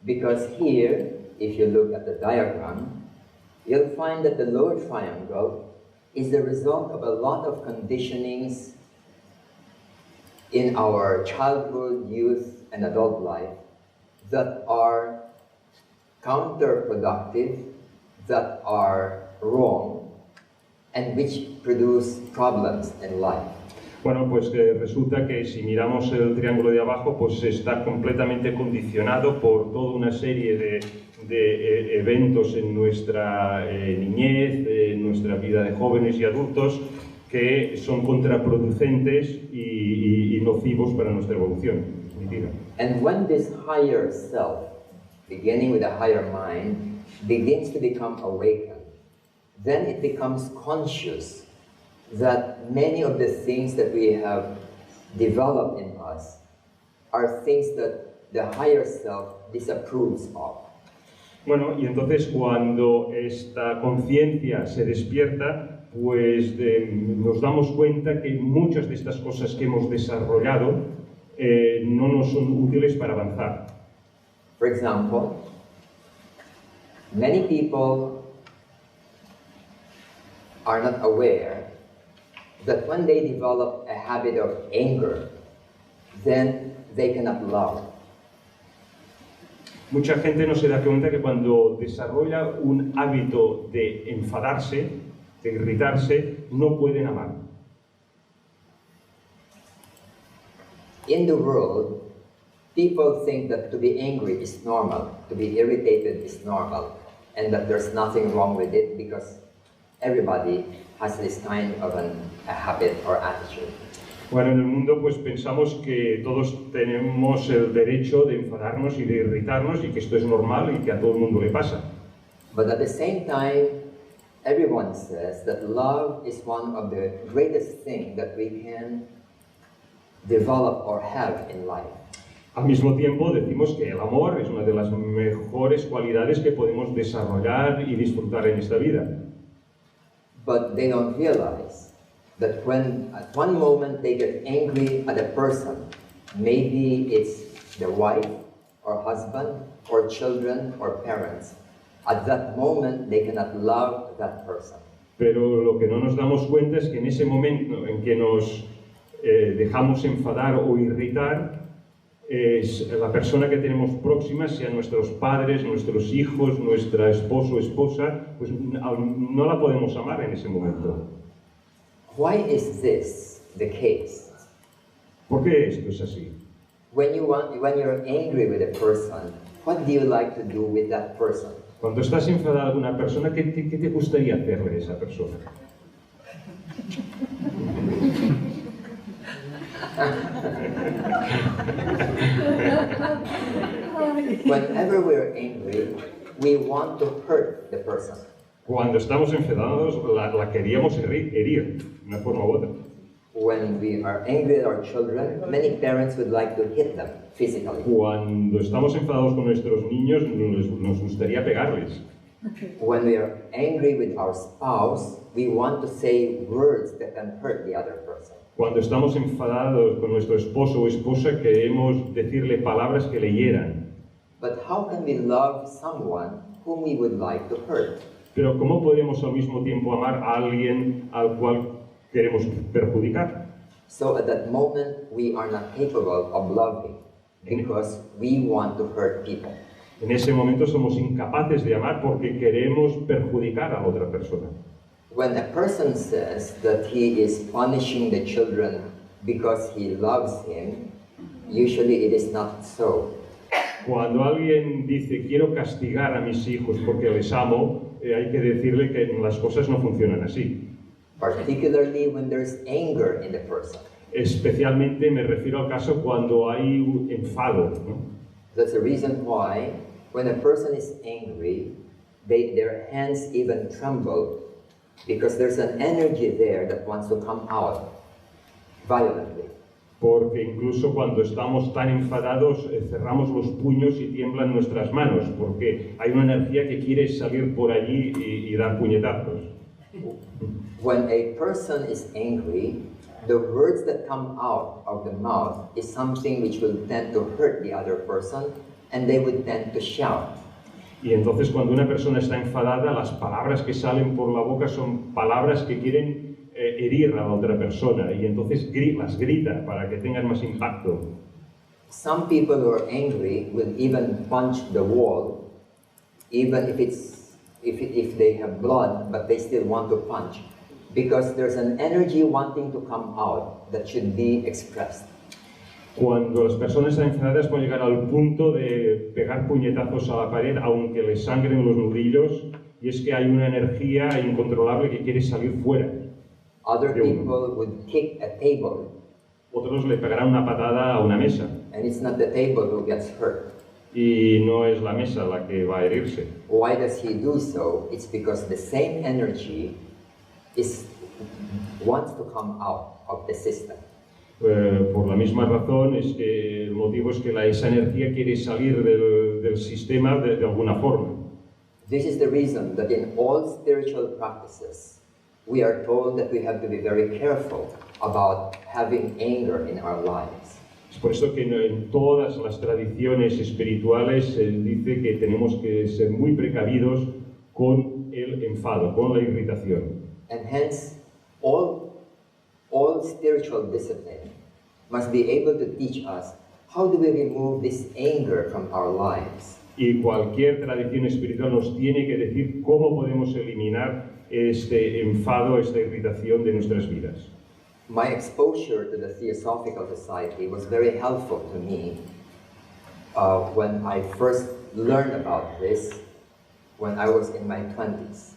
Because here, if you look at the diagram, you'll find that the lower triangle is the result of a lot of conditionings in our childhood, youth, and adult life that are counterproductive, that are wrong, and which produce problems in life. Bueno, pues resulta que si miramos el triángulo de abajo, pues está completamente condicionado por toda una serie de eventos en nuestra niñez, en nuestra vida de jóvenes y adultos, que son contraproducentes y nocivos para nuestra evolución. And when this higher self, beginning with a higher mind, begins to become awakened, then it becomes conscious that many of the things that we have developed in us are things that the higher self disapproves of. Bueno, y entonces cuando esta conciencia se despierta, pues nos damos cuenta que muchas de estas cosas que hemos desarrollado no nos son útiles para avanzar. For example, many people are not aware that when they develop a habit of anger, then they cannot love. Mucha gente no se da cuenta que cuando desarrolla un hábito de enfadarse, de irritarse, no pueden amar. In the world, people think that to be angry is normal, to be irritated is normal, and that there's nothing wrong with it because everybody has this kind of a habit or attitude. Bueno, en el mundo pues pensamos que todos tenemos el derecho de enfadarnos y de irritarnos y que esto es normal y que a todo el mundo le pasa. But at the same time, everyone says that love is one of the greatest things that we can develop or have in life. Al mismo tiempo decimos que el amor es una de las mejores cualidades que podemos desarrollar y disfrutar en esta vida. But they don't realize that when at one moment they get angry at a person, maybe it's the wife or husband or children or parents, at that moment they cannot love that person. Pero lo que no nos damos cuenta es que en ese momento en que nos dejamos enfadar o irritar, es la persona que tenemos próxima, sean nuestros padres, nuestros hijos, nuestra esposo o esposa, pues no la podemos amar en ese momento. Why is this the case? ¿Por qué esto es así? When you're angry with a person, what do you like to do with that person? Cuando estás enfadado con una persona, ¿qué te gustaría hacerle a esa persona? Whenever we're angry, we want to hurt the person. Cuando estamos enfadados, la queríamos herir, de una forma u otra. When we are angry at our children, many parents would like to hit them physically. Cuando estamos enfadados con nuestros niños, nos gustaría pegarles. When we are angry with our spouse, we want to say words that can hurt the other person. Cuando estamos enfadados con nuestro esposo o esposa, queremos decirle palabras que le hieran. But how can we love someone whom we would like to hurt? Pero ¿cómo podemos al mismo tiempo amar a alguien al cual queremos perjudicar? So at that moment, we are not capable of loving because we want to hurt people. En ese momento somos incapaces de amar porque queremos perjudicar a otra persona. When a person says that he is punishing the children because he loves him, usually it is not so. Cuando alguien dice quiero castigar a mis hijos porque les amo, hay que decirle que las cosas no funcionan así. Particularly when there's anger in the person. Especialmente me refiero al caso cuando hay un enfado, ¿no? That's the reason why when a person is angry, their hands even tremble because there's an energy there that wants to come out violently. Porque incluso cuando estamos tan enfadados, cerramos los puños y tiemblan nuestras manos, porque hay una energía que quiere salir por allí y dar puñetazos. When a person is angry, the words that come out of the mouth is something which will tend to hurt the other person, and they would tend to shout. Y entonces cuando una persona está enfadada, las palabras que salen por la boca son palabras que quieren herir a la otra persona, y entonces las grita para que tengan más impacto. Some people who are angry will even punch the wall, even if they have blood, but they still want to punch, because there's an energy wanting to come out that should be expressed. Cuando las personas están enfadadas pueden llegar al punto de pegar puñetazos a la pared, aunque les sangren los nudillos, y es que hay una energía incontrolable que quiere salir fuera. Other people would kick a table. Otros le pegarán una patada a una mesa. And it's not the table who gets hurt. Y no es la mesa la que va a herirse. Why does he do so? It's because the same energy wants to come out of the system. Por la misma razón, es que el motivo es que esa energía quiere salir del sistema de alguna forma. This is the reason that in all spiritual practices, we are told that we have to be very careful about having anger in our lives. Es por eso que en todas las tradiciones espirituales se dice que tenemos que ser muy precavidos con el enfado, con la irritación. And hence, all spiritual discipline must be able to teach us how do we remove this anger from our lives. Y cualquier tradición espiritual nos tiene que decir cómo podemos eliminar este enfado, esta irritación de nuestras vidas. My exposure to the Theosophical Society was very helpful to me when I first learned about this when I was in my 20s.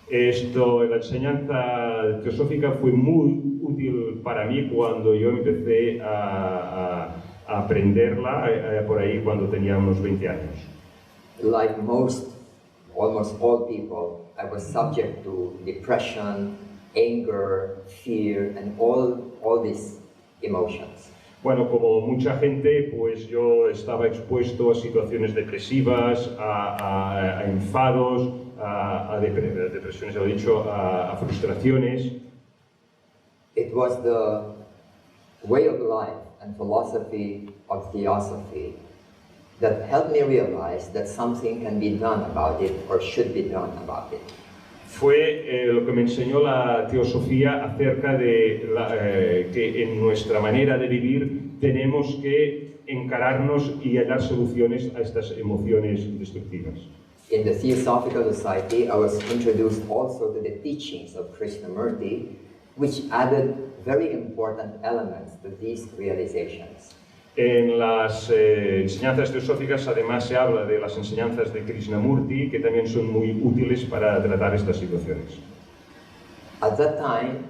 La enseñanza teosófica fue muy útil para mí cuando yo empecé a aprenderla por ahí cuando tenía unos 20 años. Like almost all people, I was subject to depression, anger, fear, and all these emotions. Bueno, como mucha gente, pues yo estaba expuesto a situaciones depresivas, a enfados, a depresiones, lo he dicho, a frustraciones. It was the way of life and philosophy of Theosophy that helped me realize that something can be done about it or should be done about it. Fue lo que me enseñó la teosofía acerca de que en nuestra manera de vivir tenemos que encararnos y hallar soluciones a estas emociones destructivas. In the Theosophical Society, I was introduced also to the teachings of Krishnamurti, which added very important elements to these realizations. En las enseñanzas teosóficas además se habla de las enseñanzas de Krishnamurti, que también son muy útiles para tratar estas situaciones. At that time,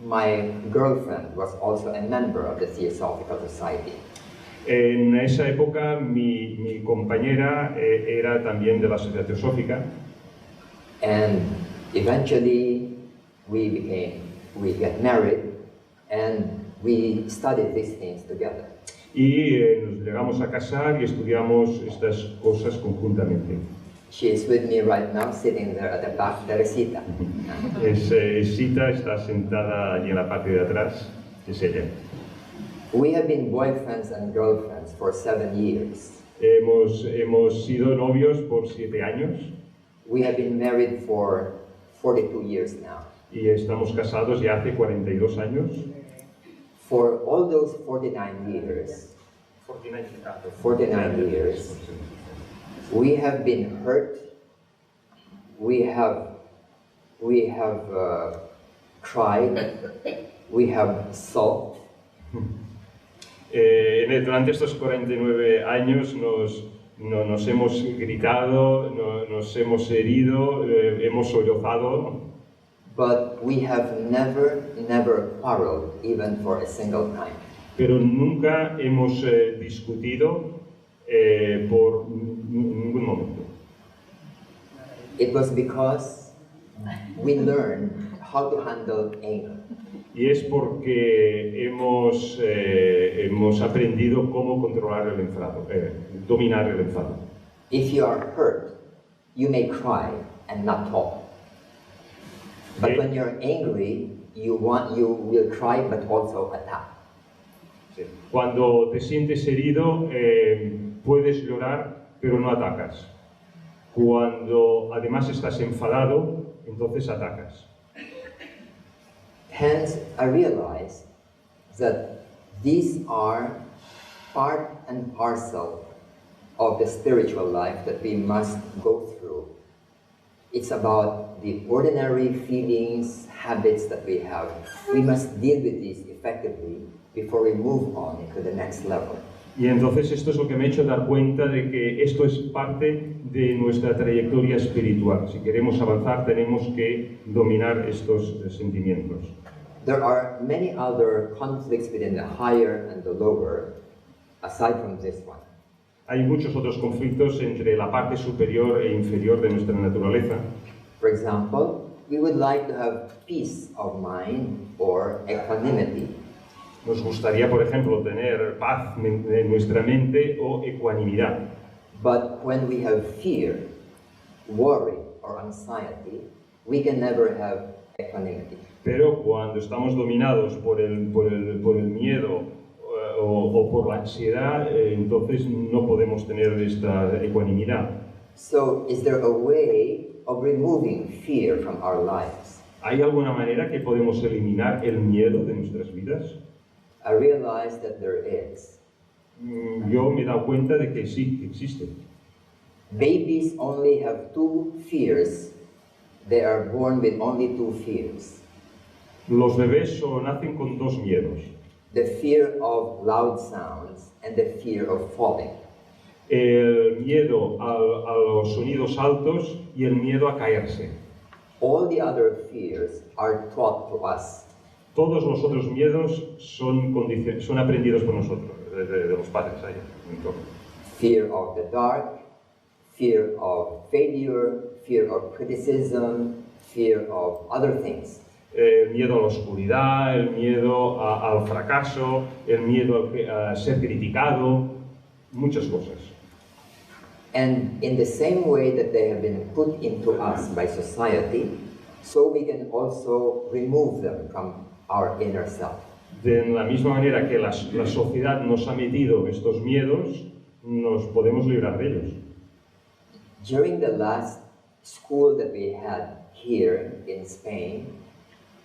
my girlfriend was also a member of the Theosophical Society. En esa época mi compañera era también de la Sociedad Teosófica. And eventually we got married and we studied these things together. Y nos llegamos a casar y estudiamos estas cosas conjuntamente. She is with me right now, sitting there at the back. Teresita. Sita está sentada allí en la parte de atrás, es ella. We have been boyfriends and girlfriends for 7 years. Hemos sido novios por 7 años. We have been married for 42 years now. Y estamos casados ya hace 42 años. For all those 49 years, we have been hurt, we have cried, we have sulked. Durante estos 49 años nos hemos gritado, nos hemos herido, hemos sollozado. But we have never quarreled, even for a single time. Pero nunca hemos discutido por ningún momento. It was because we learned how to handle anger. Y es porque hemos aprendido cómo controlar el enfado, dominar el enfado. If you are hurt, you may cry and not talk. But when you're angry, you will cry but also attack. Sí. Cuando te sientes herido, puedes llorar, pero no atacas. Cuando además estás enfadado, entonces atacas. Hence, I realized that these are part and parcel of the spiritual life that we must go through. It's about the ordinary feelings, habits that we have. We must deal with these effectively before we move on to the next level. Y entonces esto es lo que me ha hecho dar cuenta de que esto es parte de nuestra trayectoria espiritual. Si queremos avanzar, tenemos que dominar estos sentimientos. There are many other conflicts within the higher and the lower, aside from this one. Hay muchos otros conflictos entre la parte superior e inferior de nuestra naturaleza. For example, we would like to have peace of mind or equanimity. Nos gustaría, por ejemplo, tener paz en nuestra mente o ecuanimidad. But when we have fear, worry, or anxiety, we can never have equanimity. Pero cuando estamos dominados por el miedo o por la ansiedad, entonces no podemos tener esta ecuanimidad. So, is there a way of removing fear from our lives? ¿Hay alguna manera que podemos eliminar el miedo de nuestras vidas? I realized that there is. Yo me he dado cuenta de que sí, que existe. Babies only have 2 fears. They are born with only 2 fears. Los bebés solo nacen con 2 miedos. The fear of loud sounds and the fear of falling. El miedo a los sonidos altos y el miedo a caerse. All the other fears are taught to us. Todos los otros miedos son aprendidos por nosotros, de los padres. Ahí, Fear of the dark, fear of failure, fear of criticism, fear of other things. El miedo a la oscuridad, el miedo al fracaso, el miedo a ser criticado, muchas cosas. And in the same way that they have been put into us by society, so we can also remove them from our inner self. De la misma manera que la sociedad nos ha metido estos miedos, nos podemos librar de ellos. During the last school that we had here in Spain,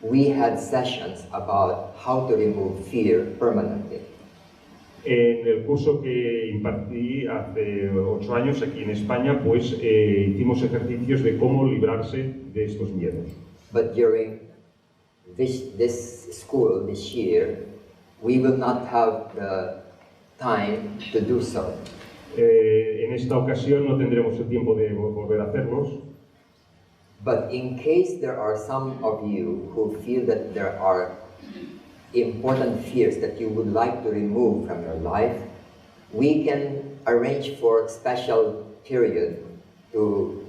we had sessions about how to remove fear permanently. En el curso que impartí hace 8 años aquí en España, pues hicimos ejercicios de cómo librarse de estos miedos. But during this school this year, we will not have the time to do so. En esta ocasión no tendremos el tiempo de volver a hacerlos. But in case there are some of you who feel that there are important fears that you would like to remove from your life, we can arrange for a special period to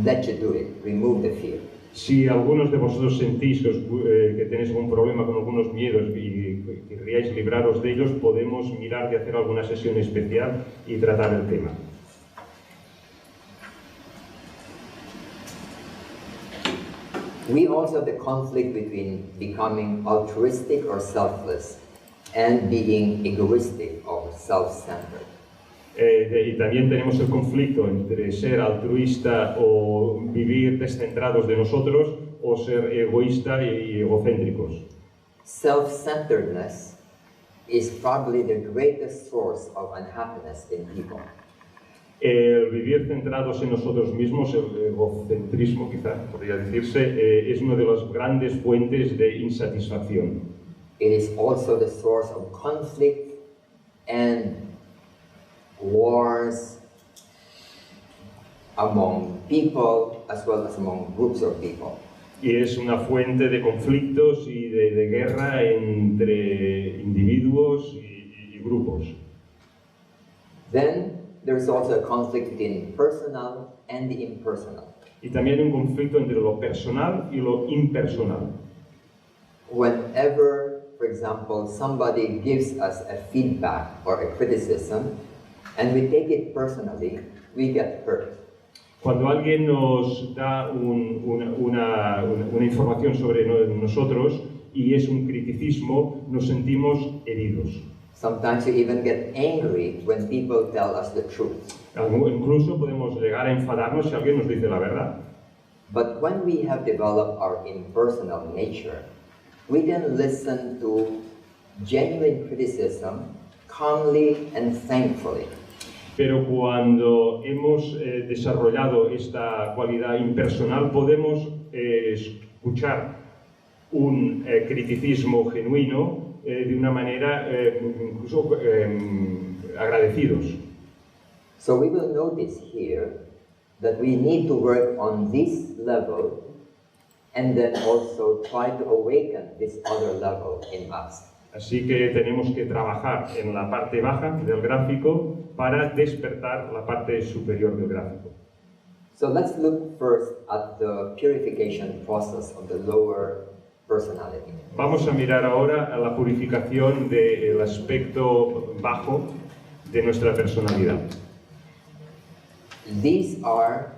let you do it, remove the fear. Si algunos de vosotros sentís que tenéis algún problema con algunos miedos y querríais libraros de ellos, podemos mirar de hacer alguna sesión especial y tratar el tema. We also have the conflict between becoming altruistic or selfless and being egoistic or self-centered. Y también tenemos el conflicto entre ser altruista o vivir descentrados de nosotros o ser egoísta y egocéntricos. Self-centeredness is probably the greatest source of unhappiness in people. El vivir centrados en nosotros mismos, el egocentrismo quizá podría decirse, es una de las grandes fuentes de insatisfacción. It is also the source of conflict and wars among people as well as among groups of people. Y es una fuente de conflictos y de guerra entre individuos y grupos. Then there is also a conflict between personal and the impersonal. Y también hay un conflicto entre lo personal y lo impersonal. Whenever, for example, somebody gives us a feedback or a criticism, and we take it personally, we get hurt. Cuando alguien nos da una información sobre nosotros y es un criticismo, nos sentimos heridos. Sometimes we even get angry when people tell us the truth. Incluso podemos llegar a enfadarnos si alguien nos dice la verdad. But when we have developed our impersonal nature, we can listen to genuine criticism calmly and thankfully. Pero cuando hemos desarrollado esta cualidad impersonal, podemos escuchar un criticismo genuino de una manera incluso agradecidos. So we will notice here that we need to work on this level and then also try to awaken this other level in us. Así que tenemos que trabajar en la parte baja del gráfico para despertar la parte superior del gráfico. So let's look first at the purification process of the lower personality. Vamos a mirar ahora a la purificación del aspecto bajo de nuestra personalidad. These are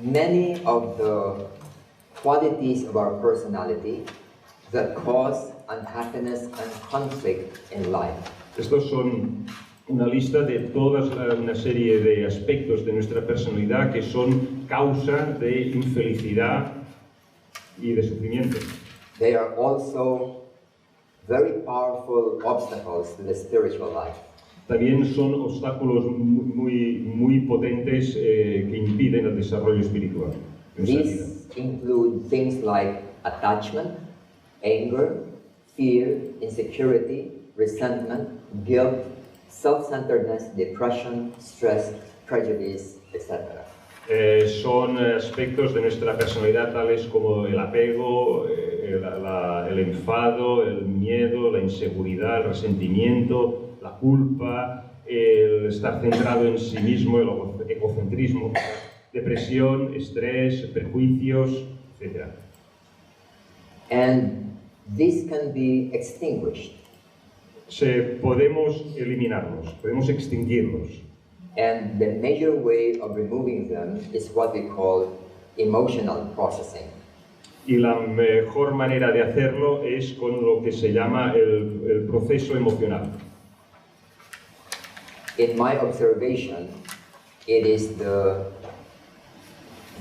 many of the qualities of our personality that cause unhappiness and conflict in life. Estos son una lista de toda una serie de aspectos de nuestra personalidad que son causa de infelicidad y de sufrimiento. They are also very powerful obstacles to the spiritual life. También son obstáculos muy potentes que impiden el desarrollo espiritual. These include things like attachment, anger, fear, insecurity, resentment, guilt, self-centeredness, depression, stress, prejudice, etc. Son aspectos de nuestra personalidad tales como el apego, el enfado, el miedo, la inseguridad, el resentimiento, la culpa, el estar centrado en sí mismo, el egocentrismo, depresión, estrés, prejuicios, etc. And this can be extinguished. Podemos eliminarlos, podemos extinguirlos. And the major way of removing them is what we call emotional processing. Y la mejor manera de hacerlo es con lo que se llama el proceso emocional. In my observation, it is the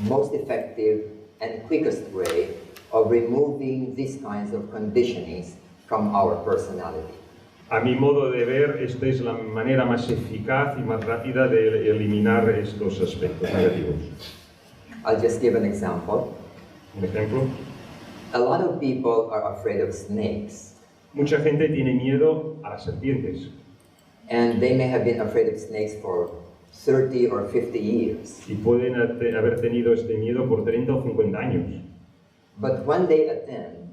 most effective and quickest way of removing these kinds of conditionings from our personality. A mi modo de ver, esta es la manera más eficaz y más rápida de eliminar estos aspectos negativos. I'll just give an example. Un ejemplo. A lot of people are afraid of snakes. Mucha gente tiene miedo a las serpientes. And they may have been afraid of snakes for 30 or 50 years. Y pueden haber tenido este miedo por 30 o 50 años. But when they attend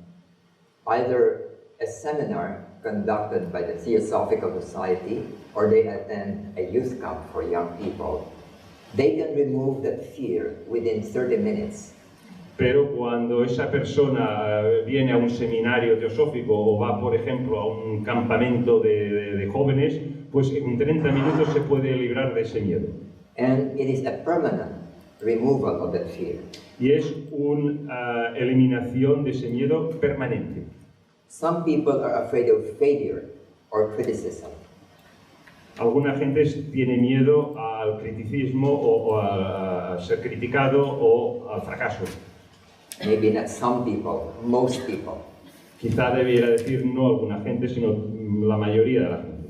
either a seminar conducted by the Theosophical Society or they attend a youth camp for young people, they can remove that fear within 30 minutes. Pero cuando esa persona viene a un seminario teosófico o va, por ejemplo, a un campamento de jóvenes, pues en 30 minutos se puede librar de ese miedo. And it is a permanent removal of that fear. Y es una eliminación de ese miedo permanente. Some people are afraid of failure or criticism. Alguna gente tiene miedo al criticismo o a ser criticado o al fracaso. Maybe not some people, most people. Quizá debiera decir no alguna gente, sino la mayoría de la gente.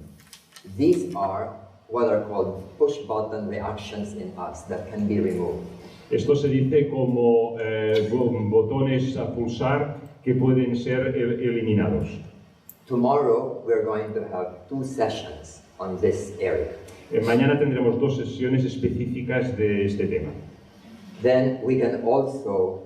These are what are called push-button reactions in us that can be removed. Esto se dice como botones a pulsar que pueden ser eliminados. Tomorrow we're going to have 2 sessions on this area. Mañana tendremos 2 sesiones específicas de este tema. Then we can also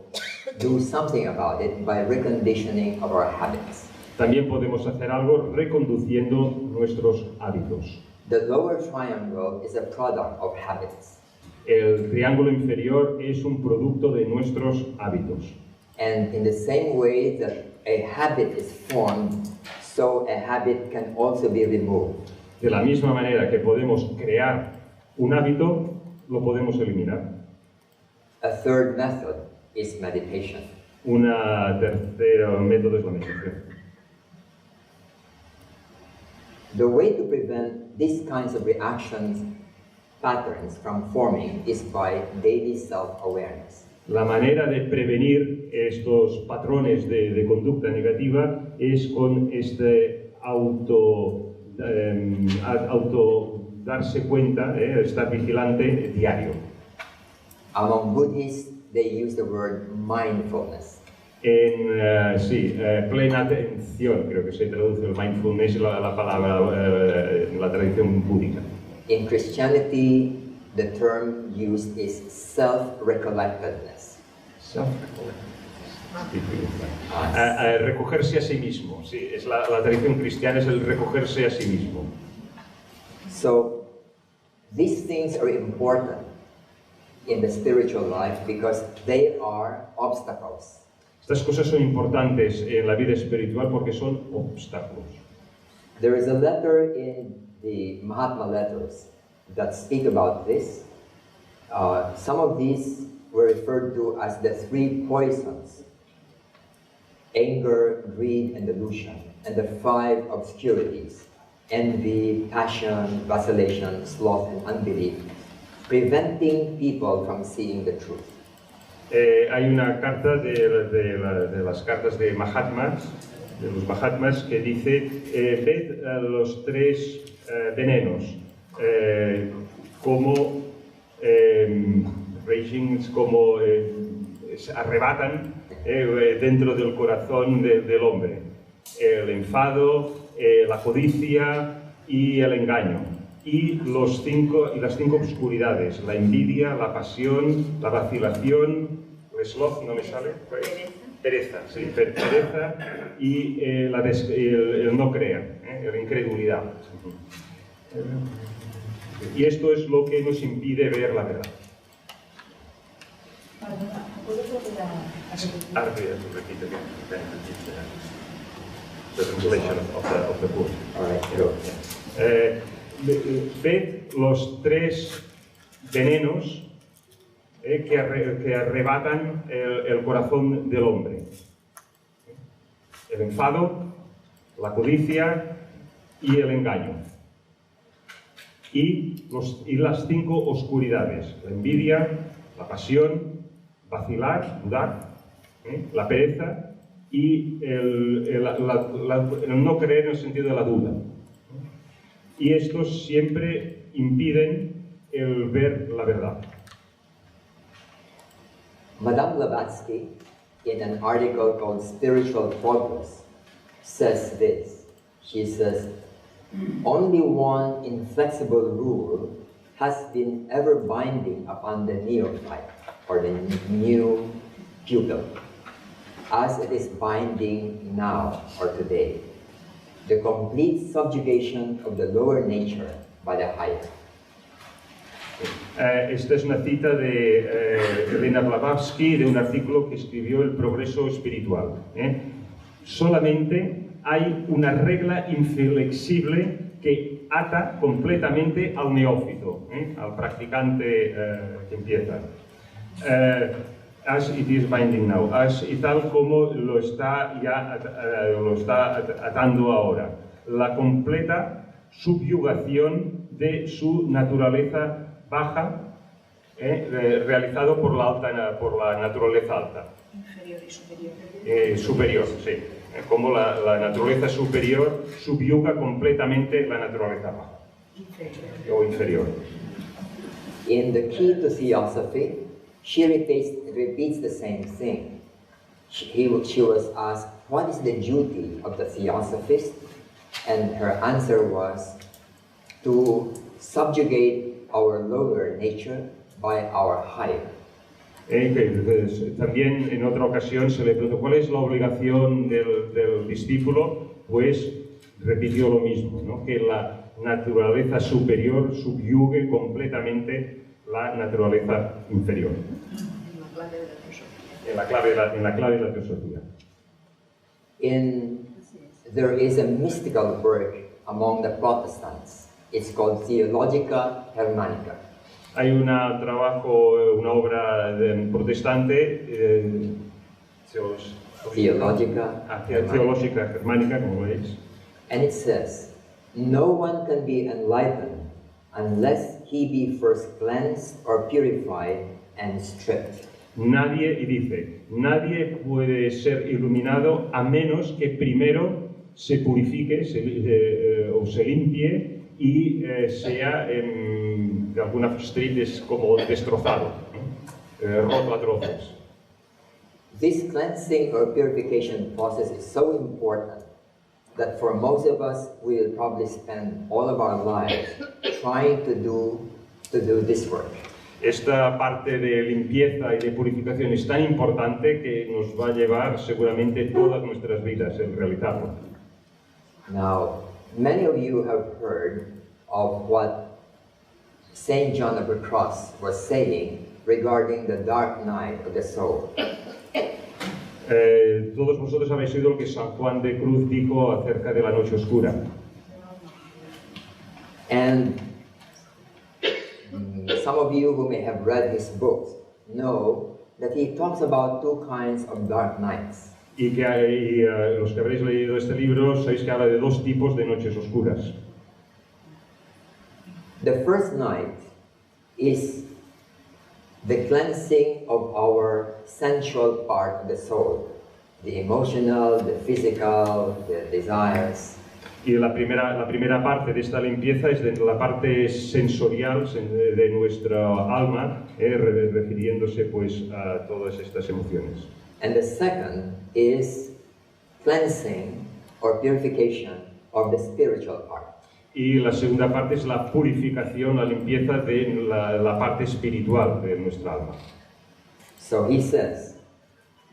do something about it by reconditioning of our habits. También podemos hacer algo reconduciendo nuestros hábitos. The lower triangle is a product of habits. El triángulo inferior es un producto de nuestros hábitos. And in the same way that a habit is formed, so a habit can also be removed. De la misma manera que podemos crear un hábito, lo podemos eliminar. A third method is meditation. Una tercera método es la meditación. The way to prevent these kinds of reactions, patterns from forming is by daily self-awareness. La manera de prevenir estos patrones de conducta negativa es con este auto darse cuenta, estar vigilante diario. Among Buddhists, they use the word mindfulness. En plena atención, creo que se traduce el mindfulness, la palabra en la tradición búdica. In Christianity, the term used is self-recollectedness. Recogerse a sí mismo, sí, es la tradición cristiana, es el recogerse a sí mismo. So, these things are important in the spiritual life because they are obstacles. Estas cosas son importantes en la vida espiritual porque son obstáculos. There is a letter in the Mahatma letters that speak about this. Some of these were referred to as the 3 poisons: anger, greed, and delusion, and the 5 obscurities: envy, passion, vacillation, sloth, and unbelief, preventing people from seeing the truth. Hay una carta de las cartas de Mahatmas, de los Mahatmas, que dice: ved los 3 venenos, como ragings, como arrebatan dentro del corazón del hombre: el enfado, la codicia y el engaño. Y las 5 obscuridades: la envidia, la pasión, la vacilación, el sloth, no me sale, pereza, sí, pereza y el no creer, la incredulidad. Y esto es lo que nos impide ver la verdad. The translation of the book. All right, ved los 3 venenos que arrebatan el corazón del hombre: el enfado, la codicia y el engaño. Y las 5 oscuridades: la envidia, la pasión, vacilar, dudar, la pereza y el no creer en el sentido de la duda. Y estos siempre impiden el ver la verdad. Madame Blavatsky, in an article called Spiritual Progress, says this. She says, only one inflexible rule has been ever binding upon the neophyte or the new pupil, as it is binding now or today: the complete subjugation of the lower nature by the higher. Esta es una cita de Elena Blavatsky, de un artículo que escribió El progreso espiritual. Solamente hay una regla inflexible que ata completamente al neófito, al practicante que empieza. As it is binding now, y tal como lo está atando ahora. La completa subyugación de su naturaleza baja, realizado por la naturaleza alta. Inferior y superior. Superior, sí. Como la naturaleza superior subyuga completamente la naturaleza baja. Inferior. O inferior. In the Key to Theosophy, she repeats the same thing. She was asked, what is the duty of the theosophist? And her answer was to subjugate our lower nature by our higher. También en otra ocasión se le preguntó cuál es la obligación del discípulo, pues repitió lo mismo, ¿no? Que la naturaleza superior subyugue completamente la naturaleza inferior. En la clave de la teosofía. There is a mystical work among the Protestants. It's called Theologica Germanica. Hay una obra protestante, teológica germánica, como veis. And it says, no one can be enlightened unless he be first cleansed or purified and stripped. Nadie puede ser iluminado a menos que primero se purifique o se limpie y sea de alguna street es como destrozado, roto a trozos. This cleansing or purification process is so important that for most of us we will probably spend all of our lives trying to do this work. Esta parte de limpieza y de purificación es tan importante que nos va a llevar seguramente todas nuestras vidas el realizarlo. Now, many of you have heard of what Saint John of the Cross was saying regarding the dark night of the soul. Todos vosotros habéis oído lo que San Juan de Cruz dijo acerca de la noche oscura. And some of you who may have read his books know that he talks about two kinds of dark nights. Y los que habréis leído este libro sabéis que habla de dos tipos de noches oscuras. The first night is the cleansing of our sensual part of the soul, the emotional, the physical, the desires. Y la primera parte de esta limpieza es de la parte sensorial de nuestra alma, refiriéndose pues a todas estas emociones. And the second is cleansing or purification of the spiritual part. Y la segunda parte es la purificación, la limpieza de la parte espiritual de nuestra alma. So he says,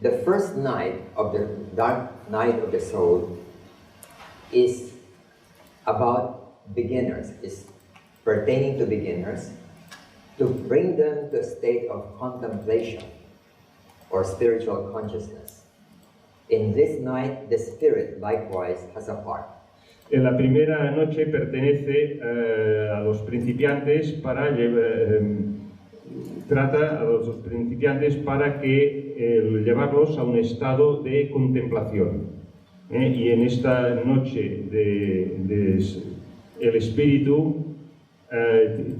the first night of the dark night of the soul is about beginners, is pertaining to beginners, to bring them to a state of contemplation or spiritual consciousness. In this night, the spirit likewise has a part. En la primera noche pertenece a los principiantes trata a los principiantes para que llevarlos a un estado de contemplación. Y en esta noche el espíritu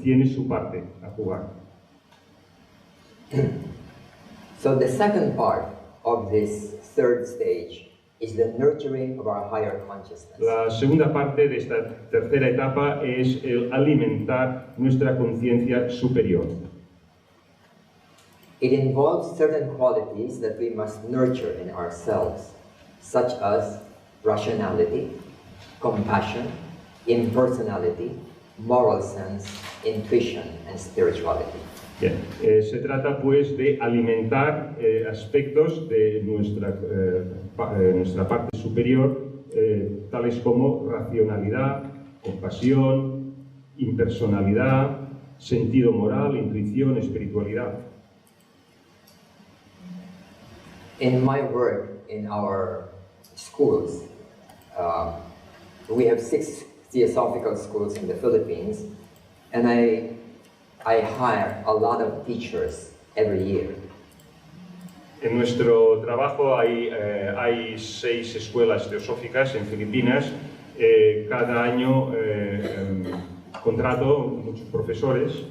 tiene su parte a jugar. So the second part of this third stage is the nurturing of our higher consciousness. La segunda parte de esta tercera etapa es el alimentar nuestra conciencia superior. It involves certain qualities that we must nurture in ourselves, such as rationality, compassion, impersonality, moral sense, intuition, and spirituality. Bien, se trata pues de alimentar aspectos de nuestra parte superior, tales como racionalidad, compasión, impersonalidad, sentido moral, intuición, espiritualidad. In my work in our schools, we have 6 theosophical schools in the Philippines, and I hire a lot of teachers every year. En nuestro trabajo hay 6 escuelas teosóficas en Filipinas. Cada año contrato muchos profesores.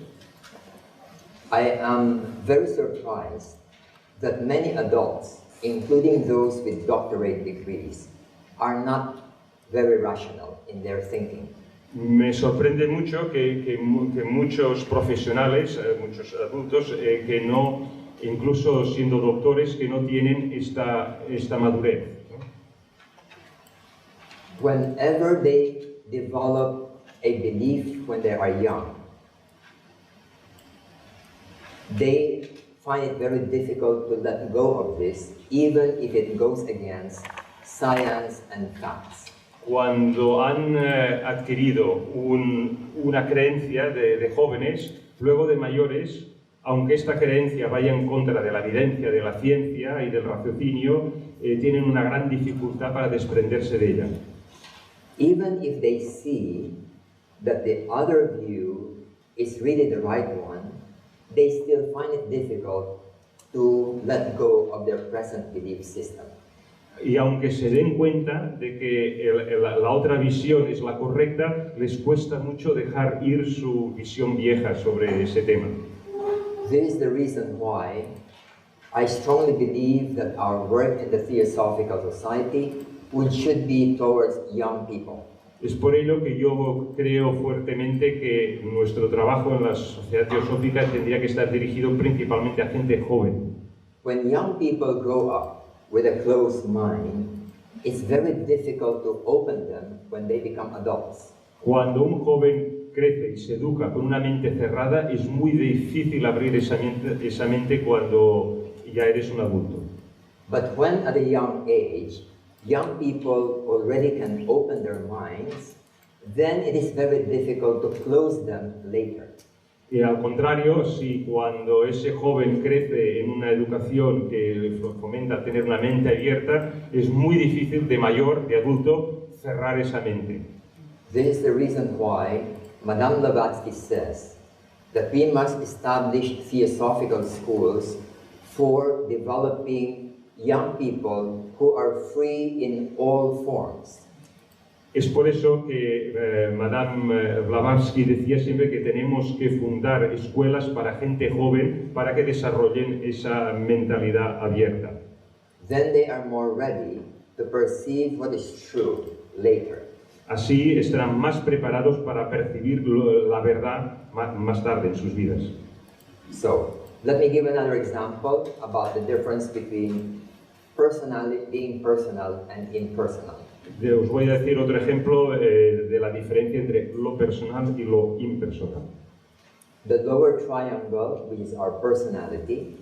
I am very surprised that many adults, including those with doctorate degrees, are not very rational in their thinking. Me sorprende mucho que muchos profesionales, muchos adultos, que no, incluso siendo doctores, que no tienen esta madurez, ¿no? Whenever they develop a belief when they are young, they find it very difficult to let go of this, even if it goes against science and facts. Cuando han adquirido una creencia de jóvenes, luego de mayores, aunque esta creencia vaya en contra de la evidencia, de la ciencia y del raciocinio, tienen una gran dificultad para desprenderse de ella. Even if they see that the other view is really the right one, they still find it difficult to let go of their present belief system. Y aunque se den cuenta de que la otra visión es la correcta, les cuesta mucho dejar ir su visión vieja sobre ese tema. This is the reason why I strongly believe that our work in the Theosophical Society should be towards young people. Es por ello que yo creo fuertemente que nuestro trabajo en la Sociedad Teosófica tendría que estar dirigido principalmente a gente joven. When young people grow up with a closed mind, it's very difficult to open them when they become adults. Cuando un joven crece y se educa con una mente cerrada, es muy difícil abrir esa mente cuando ya eres un adulto. But when at a young age, young people already can open their minds, then it is very difficult to close them later. Y al contrario, si cuando ese joven crece en una educación que le fomenta tener una mente abierta, es muy difícil de mayor, de adulto, cerrar esa mente. This is the reason why Madame Blavatsky says that we must establish theosophical schools for developing young people who are free in all forms. Es por eso que Madame Blavatsky decía siempre que tenemos que fundar escuelas para gente joven para que desarrollen esa mentalidad abierta. Then they are more ready to perceive what is true later. Así estarán más preparados para percibir la verdad más tarde en sus vidas. So, let me give another example about the difference between being personal and impersonal. Os voy a decir otro ejemplo de la diferencia entre lo personal y lo impersonal. The lower triangle, which is our personality,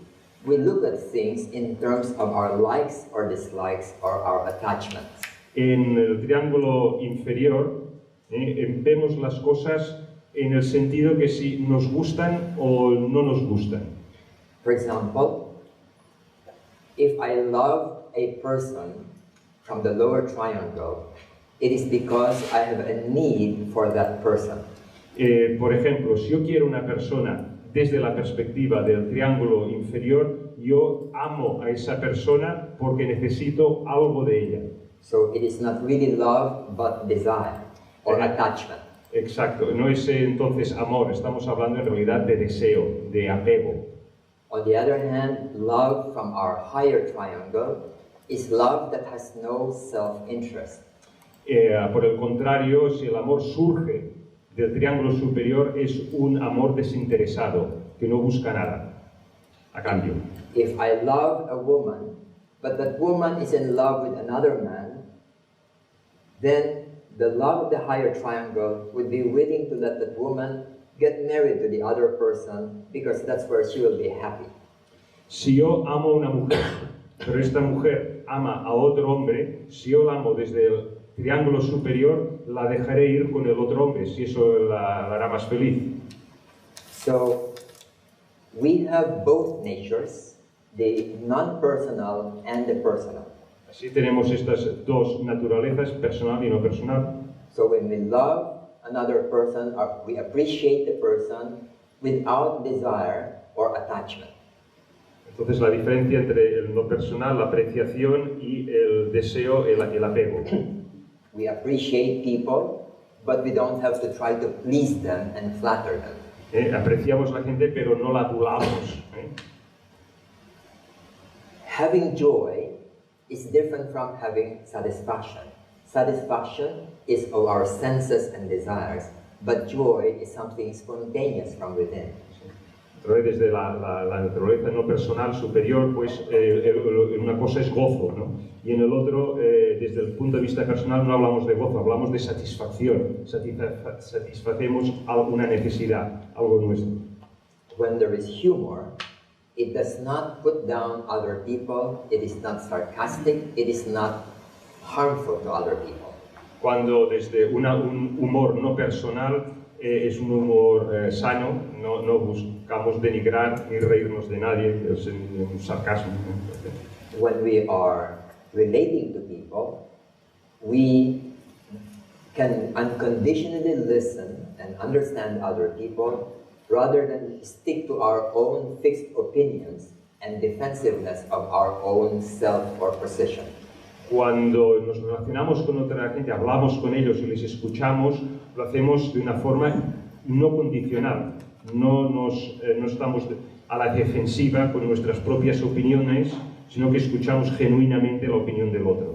we look at things in terms of our likes or dislikes or our attachments. En el triángulo inferior vemos las cosas en el sentido que si nos gustan o no nos gustan. For example, if I love a person from the lower triangle, it is because I have a need for that person. Por ejemplo, si yo quiero una persona desde la perspectiva del triángulo inferior, yo amo a esa persona porque necesito algo de ella. So it is not really love, but desire or attachment. Exacto, no es entonces amor, estamos hablando en realidad de deseo, de apego. On the other hand, love from our higher triangle is love that has no self-interest. Por el contrario, si el amor surge del triángulo superior, es un amor desinteresado, que no busca nada a cambio. If I love a woman, but that woman is in love with another man, then the love of the higher triangle would be willing to let that woman get married to the other person because that's where she will be happy. Si yo amo a una mujer, pero esta mujer ama a otro hombre, si yo la amo desde el triángulo superior, la dejaré ir con el otro hombre, si eso la hará más feliz. So, we have both natures, the non-personal and the personal. Así tenemos estas dos naturalezas, personal y no personal. So when we love another person, or we appreciate the person without desire or attachment. Entonces la diferencia entre el no personal, la apreciación y el deseo, el apego. We appreciate people, but we don't have to try to please them and flatter them. Apreciamos a la gente, pero no la adulamos. Having joy is different from having satisfaction. Satisfaction is of our senses and desires, but joy is something spontaneous from within. Desde la naturaleza no personal superior, pues una cosa es gozo, ¿no? Y en el otro, desde el punto de vista personal, no hablamos de gozo, hablamos de satisfacción. Satisfacemos alguna necesidad, algo nuestro. When there is humor, it does not put down other people, it is not sarcastic, it is not harmful to other people. Cuando desde un humor no personal es un humor sano, no buscamos denigrar ni reírnos de nadie, es un sarcasmo. When we are relating to people, we can unconditionally listen and understand other people rather than stick to our own fixed opinions and defensiveness of our own self or position. Cuando nos relacionamos con otra gente, hablamos con ellos y les escuchamos, lo hacemos de una forma no condicional. No estamos a la defensiva con nuestras propias opiniones, sino que escuchamos genuinamente la opinión del otro.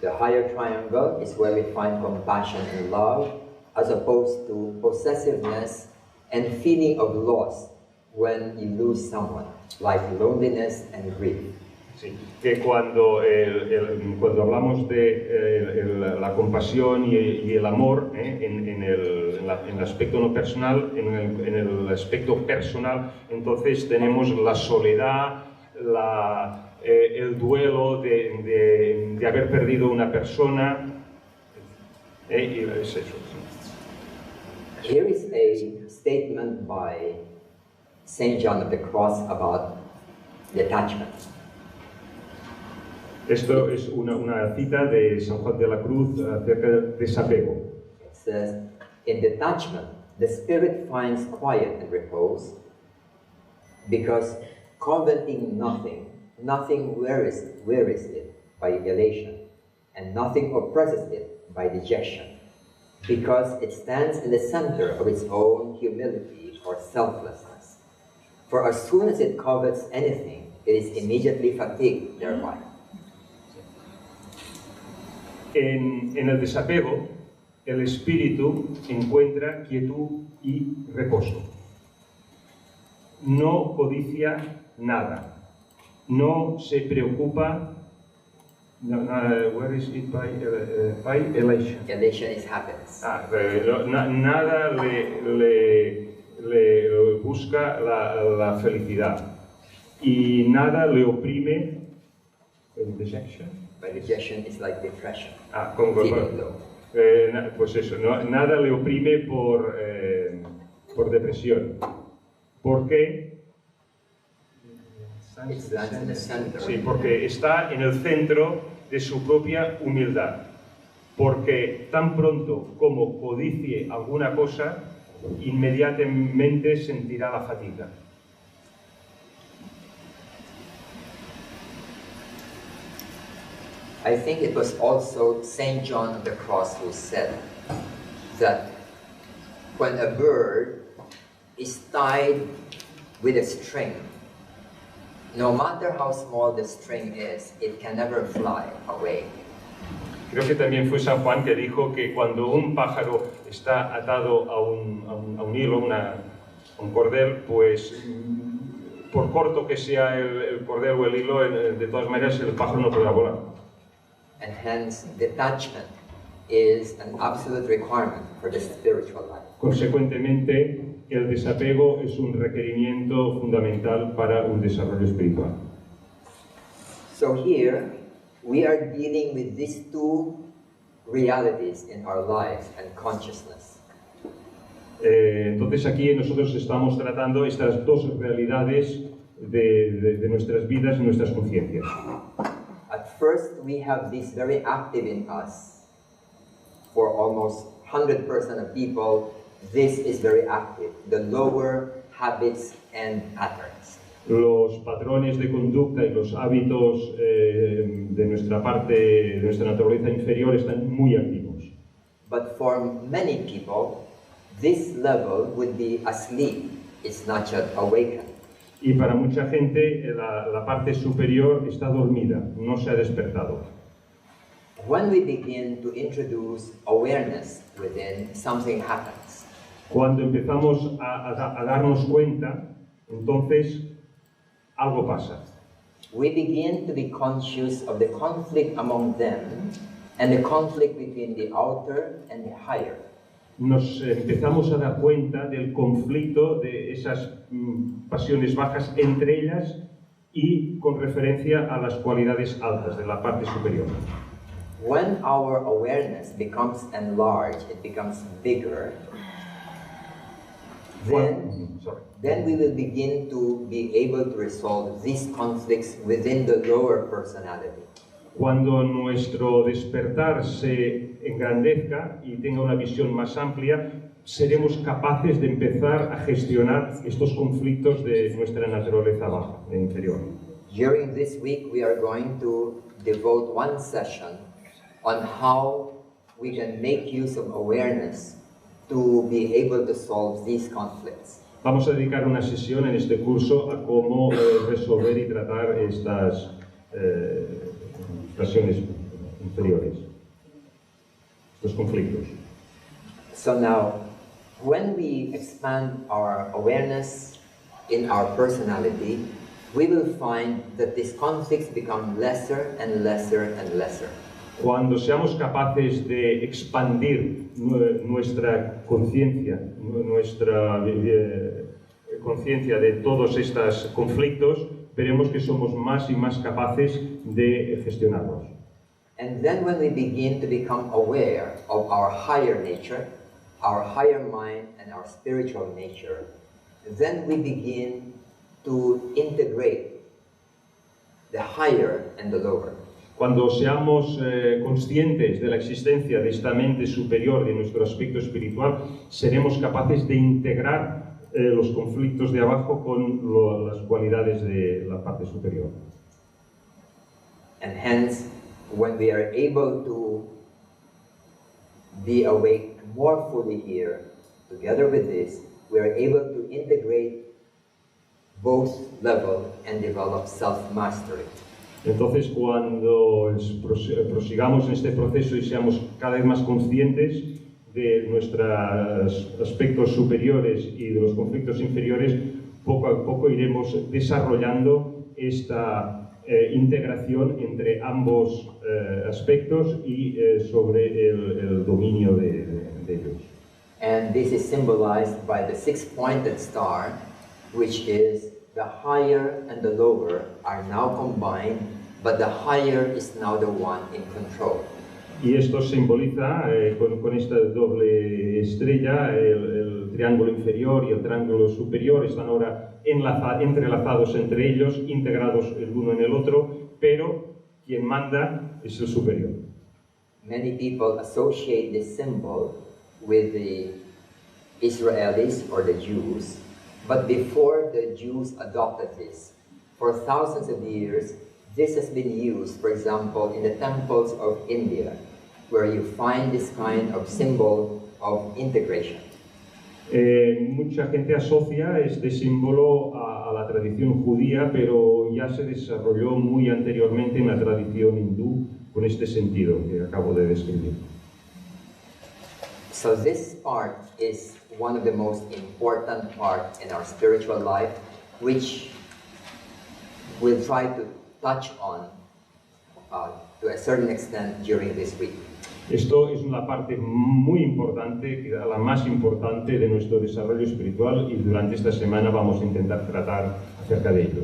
The higher triangle is where we find compassion and love, as opposed to possessiveness and feeling of loss when you lose someone, like loneliness and grief. Sí, que cuando hablamos de la compasión y el amor, en el aspecto no personal, en el aspecto personal, entonces tenemos la soledad, el duelo de haber perdido una persona, y es eso. Here is a statement by St. John of the Cross about detachment. Esto es una cita de San Juan de la Cruz acerca del desapego. It says, in detachment, the spirit finds quiet and repose, because coveting nothing wearies it by elation, and nothing oppresses it by dejection, because it stands in the center of its own humility or selflessness. For as soon as it covets anything, it is immediately fatigued thereby. En el desapego, el espíritu encuentra quietud y reposo. No codicia nada. No se preocupa. Where is it by elation? Elation is happiness. Nada le busca la felicidad. Y nada le oprime. Dejection. By dejection is like depression. Pues eso, nada le oprime por depresión. ¿Por qué? Sí, porque está en el centro de su propia humildad. Porque tan pronto como codicie alguna cosa, inmediatamente sentirá la fatiga. I think it was also St. John of the Cross who said that when a bird is tied with a string, no matter how small the string is, it can never fly away. Creo que también fue San Juan que dijo que cuando un pájaro está atado a un hilo, un cordel, pues por corto que sea el cordel o el hilo, de todas maneras el pájaro no podrá volar. And hence, detachment is an absolute requirement for the spiritual life. Consecuentemente, el desapego es un requerimiento fundamental para un desarrollo espiritual. So here, we are dealing with these two realities in our lives and consciousness. Entonces aquí nosotros estamos tratando estas dos realidades de nuestras vidas y nuestras conciencias. At first, we have this very active in us. For almost 100% of people, this is very active, the lower habits and patterns. Los patrones de conducta y los hábitos de nuestra parte, de nuestra naturaleza inferior, están muy activos. But for many people, this level would be asleep. It's not yet awakened. Y para mucha gente, la parte superior está dormida, no se ha despertado. When we begin to introduce awareness within, something happens. Cuando empezamos a darnos cuenta, entonces algo pasa. We begin to be conscious of the conflict among them and the conflict between the outer and the higher. Nos empezamos a dar cuenta del conflicto de esas pasiones bajas entre ellas y con referencia a las cualidades altas de la parte superior. When our awareness becomes enlarged, it becomes bigger, then we will begin to be able to resolve these conflicts within the lower personality. Cuando nuestro despertar se engrandezca y tenga una visión más amplia, seremos capaces de empezar a gestionar estos conflictos de nuestra naturaleza baja, de inferior. During this week, we are going to devote one session on how we can make use of awareness to be able to solve these conflicts. Vamos a dedicar una sesión en este curso a cómo resolver y tratar estas pasiones inferiores, estos conflictos. So now, when we expand our awareness in our personality, we will find that these conflicts become lesser and lesser and lesser. Cuando seamos capaces de expandir nuestra conciencia, nuestra conciencia de todos estos conflictos, veremos que somos más y más capaces de gestionarlos. And then when we begin to become aware of our higher nature, our higher mind and our spiritual nature, then we begin to integrate the higher and the lower. Cuando seamos conscientes de la existencia de esta mente superior, de nuestro aspecto espiritual, seremos capaces de integrar los conflictos de abajo con las cualidades de la parte superior. And hence, when we are able to be awake more fully here, together with this, we are able to integrate both levels and develop self-mastery. Entonces, cuando prosigamos en este proceso y seamos cada vez más conscientes de nuestros aspectos superiores y de los conflictos inferiores, poco a poco iremos desarrollando esta integración entre ambos aspectos y sobre el dominio de ellos. And this is symbolized by the six-pointed star, which is the higher and the lower are now combined, but the higher is now the one in control. Y esto simboliza con esta doble estrella, el triángulo inferior y el triángulo superior están ahora entrelazados entre ellos, integrados el uno en el otro, pero quien manda es el superior. Many people associate this symbol with the Israelis or the Jews, but before the Jews adopted this, for thousands of years, this has been used, for example, in the temples of India, where you find this kind of symbol of integration. Mucha gente asocia este símbolo a la tradición judía, pero ya se desarrolló muy anteriormente en la tradición hindú con este sentido que acabo de describir. So this part is one of the most important parts in our spiritual life, which we'll try to touch on to a certain extent during this week. Esto es una parte muy importante, quizá la más importante de nuestro desarrollo espiritual, y durante esta semana vamos a intentar tratar acerca de ello.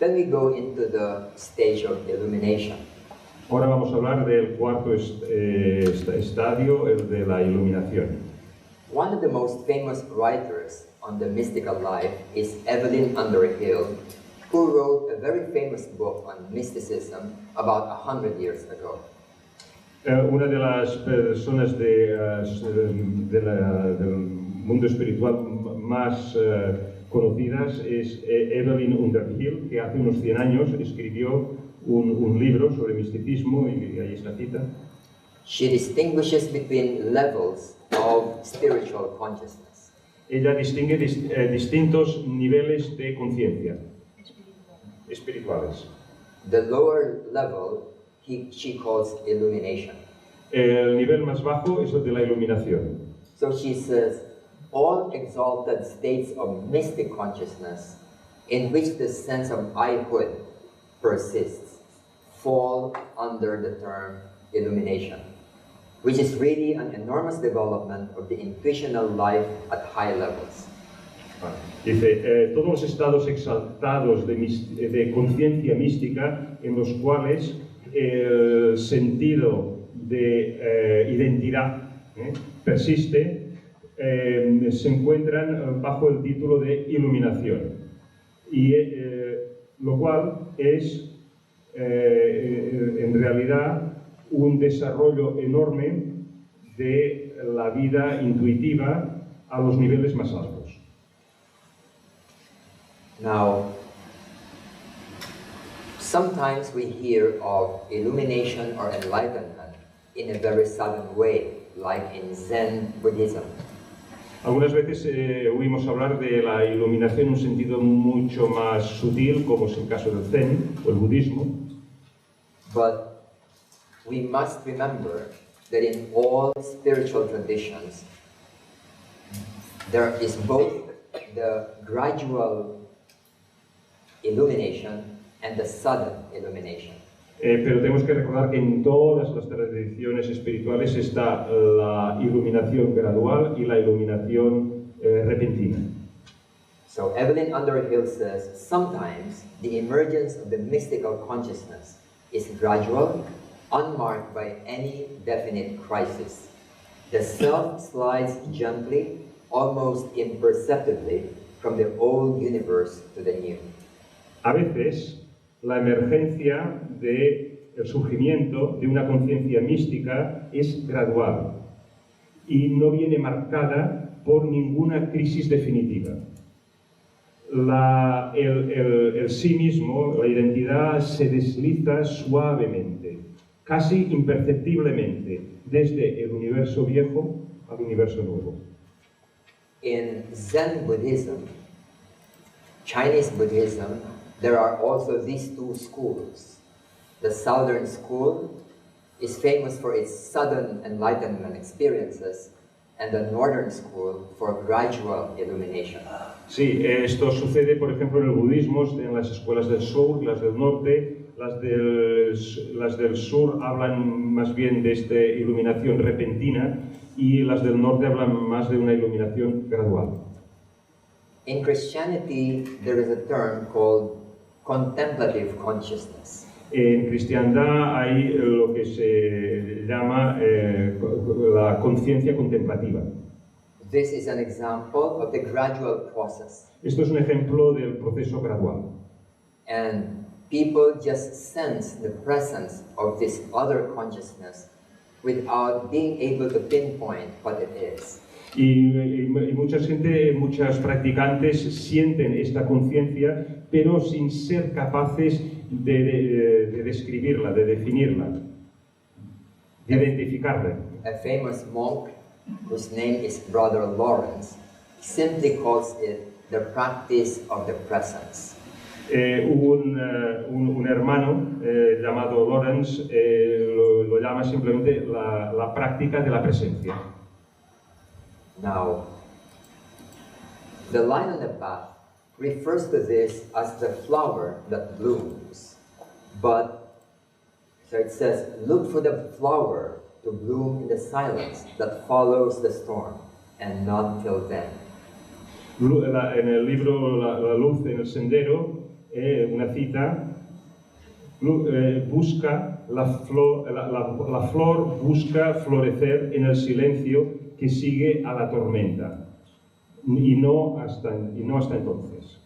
Then we go into the stage of illumination. Ahora vamos a hablar del cuarto estadio, el de la iluminación. One of the most famous writers on the mystical life is Evelyn Underhill, who wrote a very famous book on mysticism about 100 years ago. Una de las personas del mundo espiritual más conocidas es Evelyn Underhill, que hace unos 100 años escribió un libro sobre misticismo, y ahí está la cita. She distinguishes between levels of spiritual consciousness. Ella distingue distintos niveles de conciencia espirituales. The lower level she calls illumination. El nivel más bajo es el de la iluminación. So she says, all exalted states of mystic consciousness in which the sense of I-hood persists fall under the term illumination, which is really an enormous development of the intuitional life at high levels. Dice, todos los estados exaltados de conciencia mística en los cuales el sentido de identidad persiste, se encuentran bajo el título de iluminación, y lo cual es en realidad un desarrollo enorme de la vida intuitiva a los niveles más altos. Now, sometimes we hear of illumination or enlightenment in a very sudden way, like in Zen Buddhism. Algunas veces oímos hablar de la iluminación en un sentido mucho más sutil, como es el caso del Zen o el budismo. But we must remember that in all spiritual traditions, there is both the gradual illumination and the sudden illumination. Pero tenemos que recordar que en todas las tradiciones espirituales está la iluminación gradual y la iluminación repentina. So Evelyn Underhill says, sometimes the emergence of the mystical consciousness is gradual, unmarked by any definite crisis. The self slides gently, almost imperceptibly, from the old universe to the new. A veces, la emergencia del surgimiento de una conciencia mística es gradual y no viene marcada por ninguna crisis definitiva. El sí mismo, la identidad, se desliza suavemente, casi imperceptiblemente, desde el universo viejo al universo nuevo. In Zen Buddhism, Chinese Buddhism, there are also these two schools. The southern school is famous for its sudden enlightenment experiences, and the northern school for gradual illumination. Sí, esto sucede, por ejemplo, en el budismo, en las escuelas del sur, las del norte. Las del sur hablan más bien de esta iluminación repentina, y las del norte hablan más de una iluminación gradual. In Christianity, there is a term called contemplative consciousness. En cristiandad hay lo que se llama la conciencia contemplativa. This is an example of the gradual process. Esto es un ejemplo del proceso gradual. And people just sense the presence of this other consciousness without being able to pinpoint what it is. Y muchos practicantes sienten esta conciencia, pero sin ser capaces de describirla, de definirla, de identificarla. A famous monk, whose name is Brother Lawrence, simply calls it the practice of the presence. Un hermano llamado Lawrence lo llama simplemente la práctica de la presencia. Now, the line on the path refers to this as the flower that blooms. But, so it says, look for the flower to bloom in the silence that follows the storm, and not till then. En el libro La luz en el sendero, una cita, busca la flor busca florecer en el silencio que sigue a la tormenta, y no hasta entonces.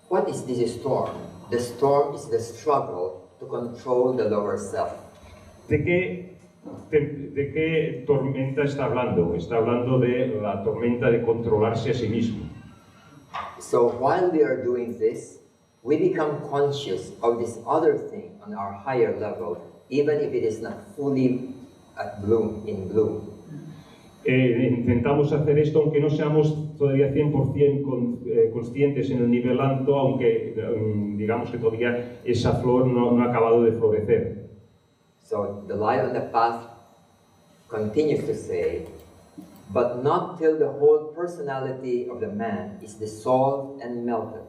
What is this storm? The storm is the struggle to control the lower self. ¿De qué tormenta está hablando? Está hablando de la tormenta de controlarse a sí mismo. So while we are doing this, we become conscious of this other thing on our higher level, even if it is not fully in bloom. Intentamos hacer esto aunque no seamos todavía 100% conscientes en el nivel alto, aunque digamos que todavía esa flor no ha acabado de florecer. So the light on the path continues to say, but not till the whole personality of the man is dissolved and melted,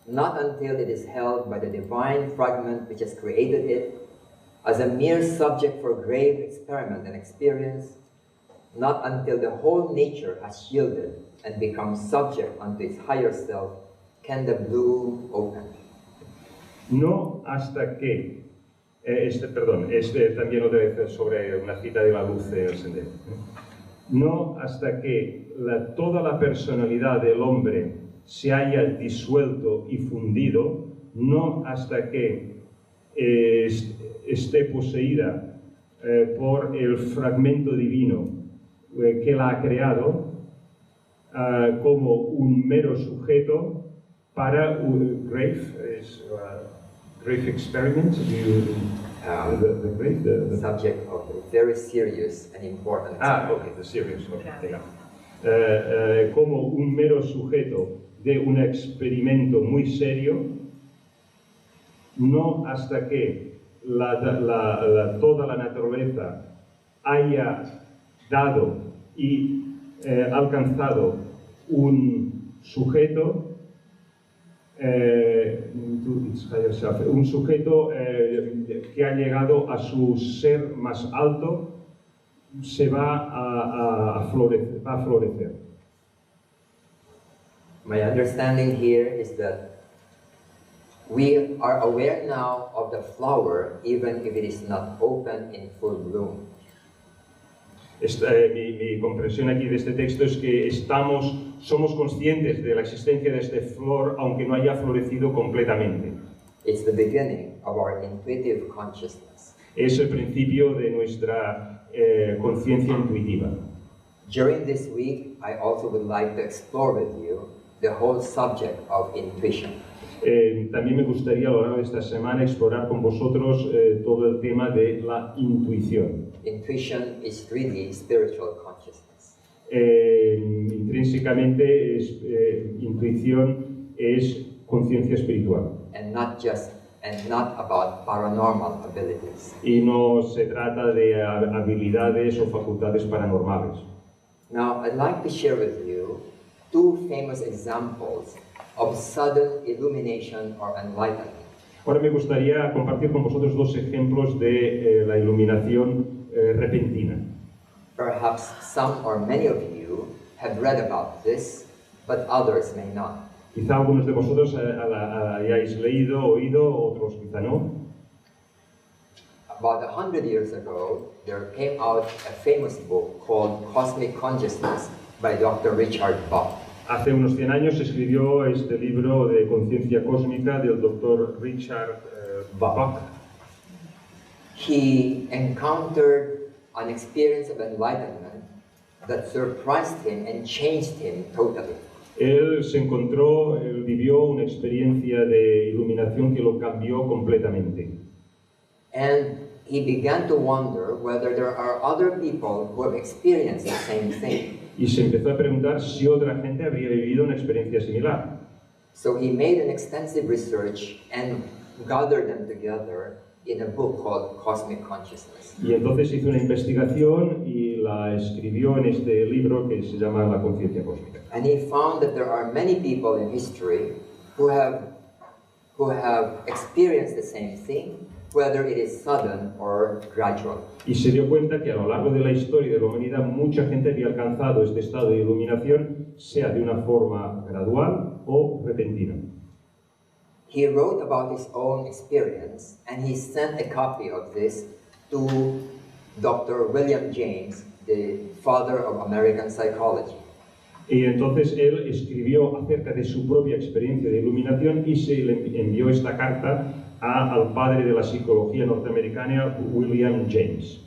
not until it is held by the divine fragment which has created it as a mere subject for grave experiment and experience, not until the whole nature has yielded and become subject unto its higher self, can the bloom open. No hasta que, también otra vez sobre una cita de la luz en el sendero. No hasta que toda la personalidad del hombre se haya disuelto y fundido, no hasta que esté poseída por el fragmento divino que la ha creado como un mero sujeto para un grave experiment, the grave, the subject of a very serious and important experiment. The serious, como un mero sujeto de un experimento muy serio, no hasta que toda la naturaleza haya dado y alcanzado un sujeto, que ha llegado a su ser más alto, se va a florecer. My understanding here is that we are aware now of the flower even if it is not open in full bloom. Mi comprensión aquí de este texto es que somos conscientes de la existencia de este flor aunque no haya florecido completamente. It's the beginning of our intuitive consciousness. Es el principio de nuestra conciencia intuitiva. During this week, I also would like to explore with you the whole subject of intuition. También me gustaría a lo largo de esta semana explorar con vosotros todo el tema de la intuición. Intuition is really spiritual consciousness. Intrínsecamente intuición es conciencia espiritual. And not about paranormal abilities. Y no se trata de habilidades o facultades paranormales. Now, I'd like to share with you two famous examples of sudden illumination or enlightenment. Ahora me gustaría compartir con vosotros dos ejemplos de la iluminación repentina. Perhaps some or many of you have read about this, but others may not. Quizá algunos de vosotros hayáis leído, oído, otros quizá no. About 100 years ago, there came out a famous book called Cosmic Consciousness by Dr. Richard Bach. Hace unos 100 años se escribió este libro de conciencia cósmica del Dr. Richard Bach. He encountered an experience of enlightenment that surprised him and changed him totally. Él vivió una experiencia de iluminación que lo cambió completamente. And he began to wonder whether there are other people who have experienced the same thing. Y se empezó a preguntar si otra gente habría vivido una experiencia similar. So he made an extensive research and gathered them together in a book called Cosmic Consciousness. Y entonces hizo una investigación y la escribió en este libro que se llama La conciencia cósmica. And he found that there are many people in history who have experienced the same thing, whether it is sudden or gradual. Y se dio cuenta que a lo largo de la historia de la humanidad mucha gente había alcanzado este estado de iluminación, sea de una forma gradual o repentina. He wrote about his own experience, and he sent a copy of this to Dr. William James, the father of American psychology. Y entonces él escribió acerca de su propia experiencia de iluminación y se le envió esta carta al padre de la psicología norteamericana, William James.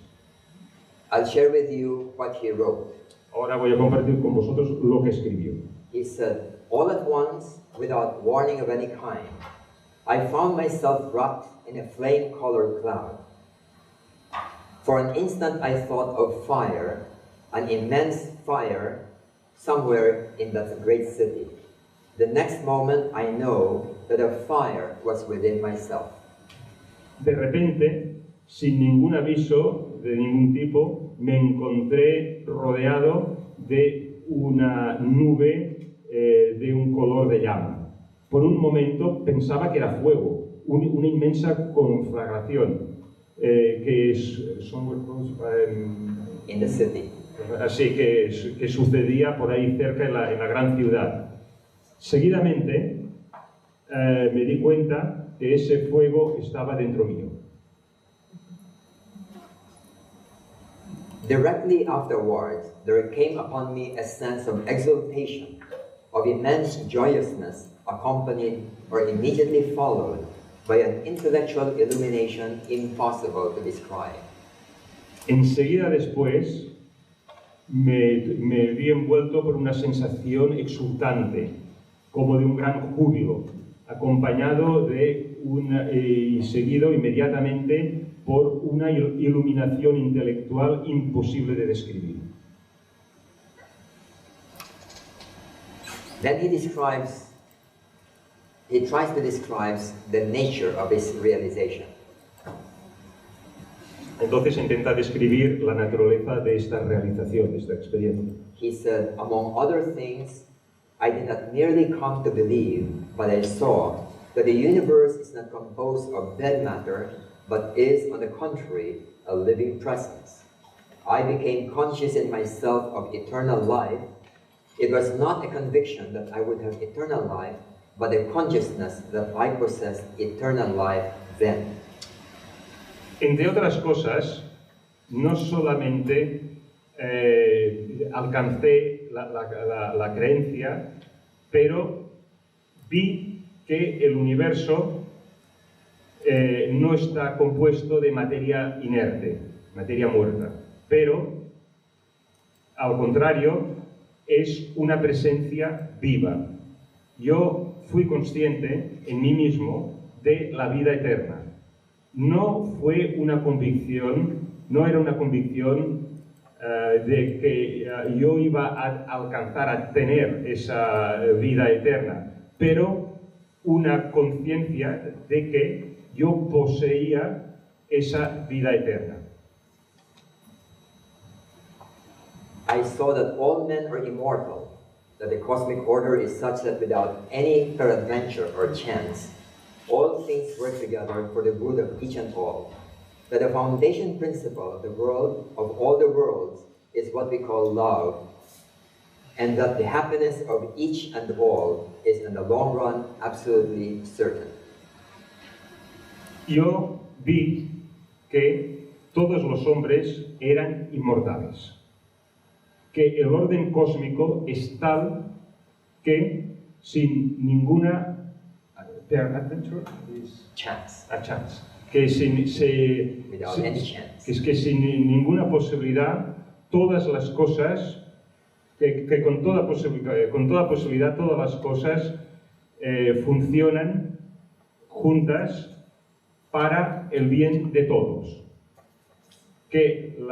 I'll share with you what he wrote. Ahora voy a compartir con vosotros lo que escribió. He said, all at once, without warning of any kind, I found myself wrapped in a flame-colored cloud. For an instant I thought of fire, an immense fire, somewhere in that great city. The next moment I know that a fire was within myself. De repente, sin ningún aviso de ningún tipo, me encontré rodeado de una nube de un color de llama. Por un momento pensaba que era fuego, una inmensa conflagración que in the city. Así que sucedía por ahí cerca en la gran ciudad. Seguidamente me di cuenta que ese fuego estaba dentro mío. Directly afterwards, there came upon me a sense of exultation, of immense joyousness, accompanied or immediately followed by an intellectual illumination impossible to describe. Enseguida después me vi envuelto por una sensación exultante, como de un gran júbilo, acompañado de y seguido inmediatamente por una iluminación intelectual imposible de describir. Then he tries to describe the nature of his realization. Entonces intenta describir la naturaleza de esta realización, de esta experiencia. He said, among other things, I did not merely come to believe, but I saw that the universe is not composed of dead matter, but is, on the contrary, a living presence. I became conscious in myself of eternal life. It was not a conviction that I would have eternal life, but a consciousness that I possessed eternal life then. Entre otras cosas, no solamente alcancé la creencia, pero vi que el universo no está compuesto de materia inerte, materia muerta, pero al contrario es una presencia viva. Yo fui consciente en mí mismo de la vida eterna. No fue una convicción, no era una convicción de que yo iba a alcanzar a tener esa vida eterna, pero una conciencia de que yo poseía esa vida eterna. I saw that all men are immortal, that the cosmic order is such that without any peradventure or chance, all things work together for the good of each and all, that the foundation principle of the world, of all the worlds, is what we call love, and that the happiness of each and all is in the long run absolutely certain. Yo vi que todos los hombres eran inmortales, que el orden cósmico es tal que sin ninguna chance, que sin ninguna posibilidad, todas las cosas, que con toda posibilidad todas las cosas funcionan juntas para el bien de todos. Que el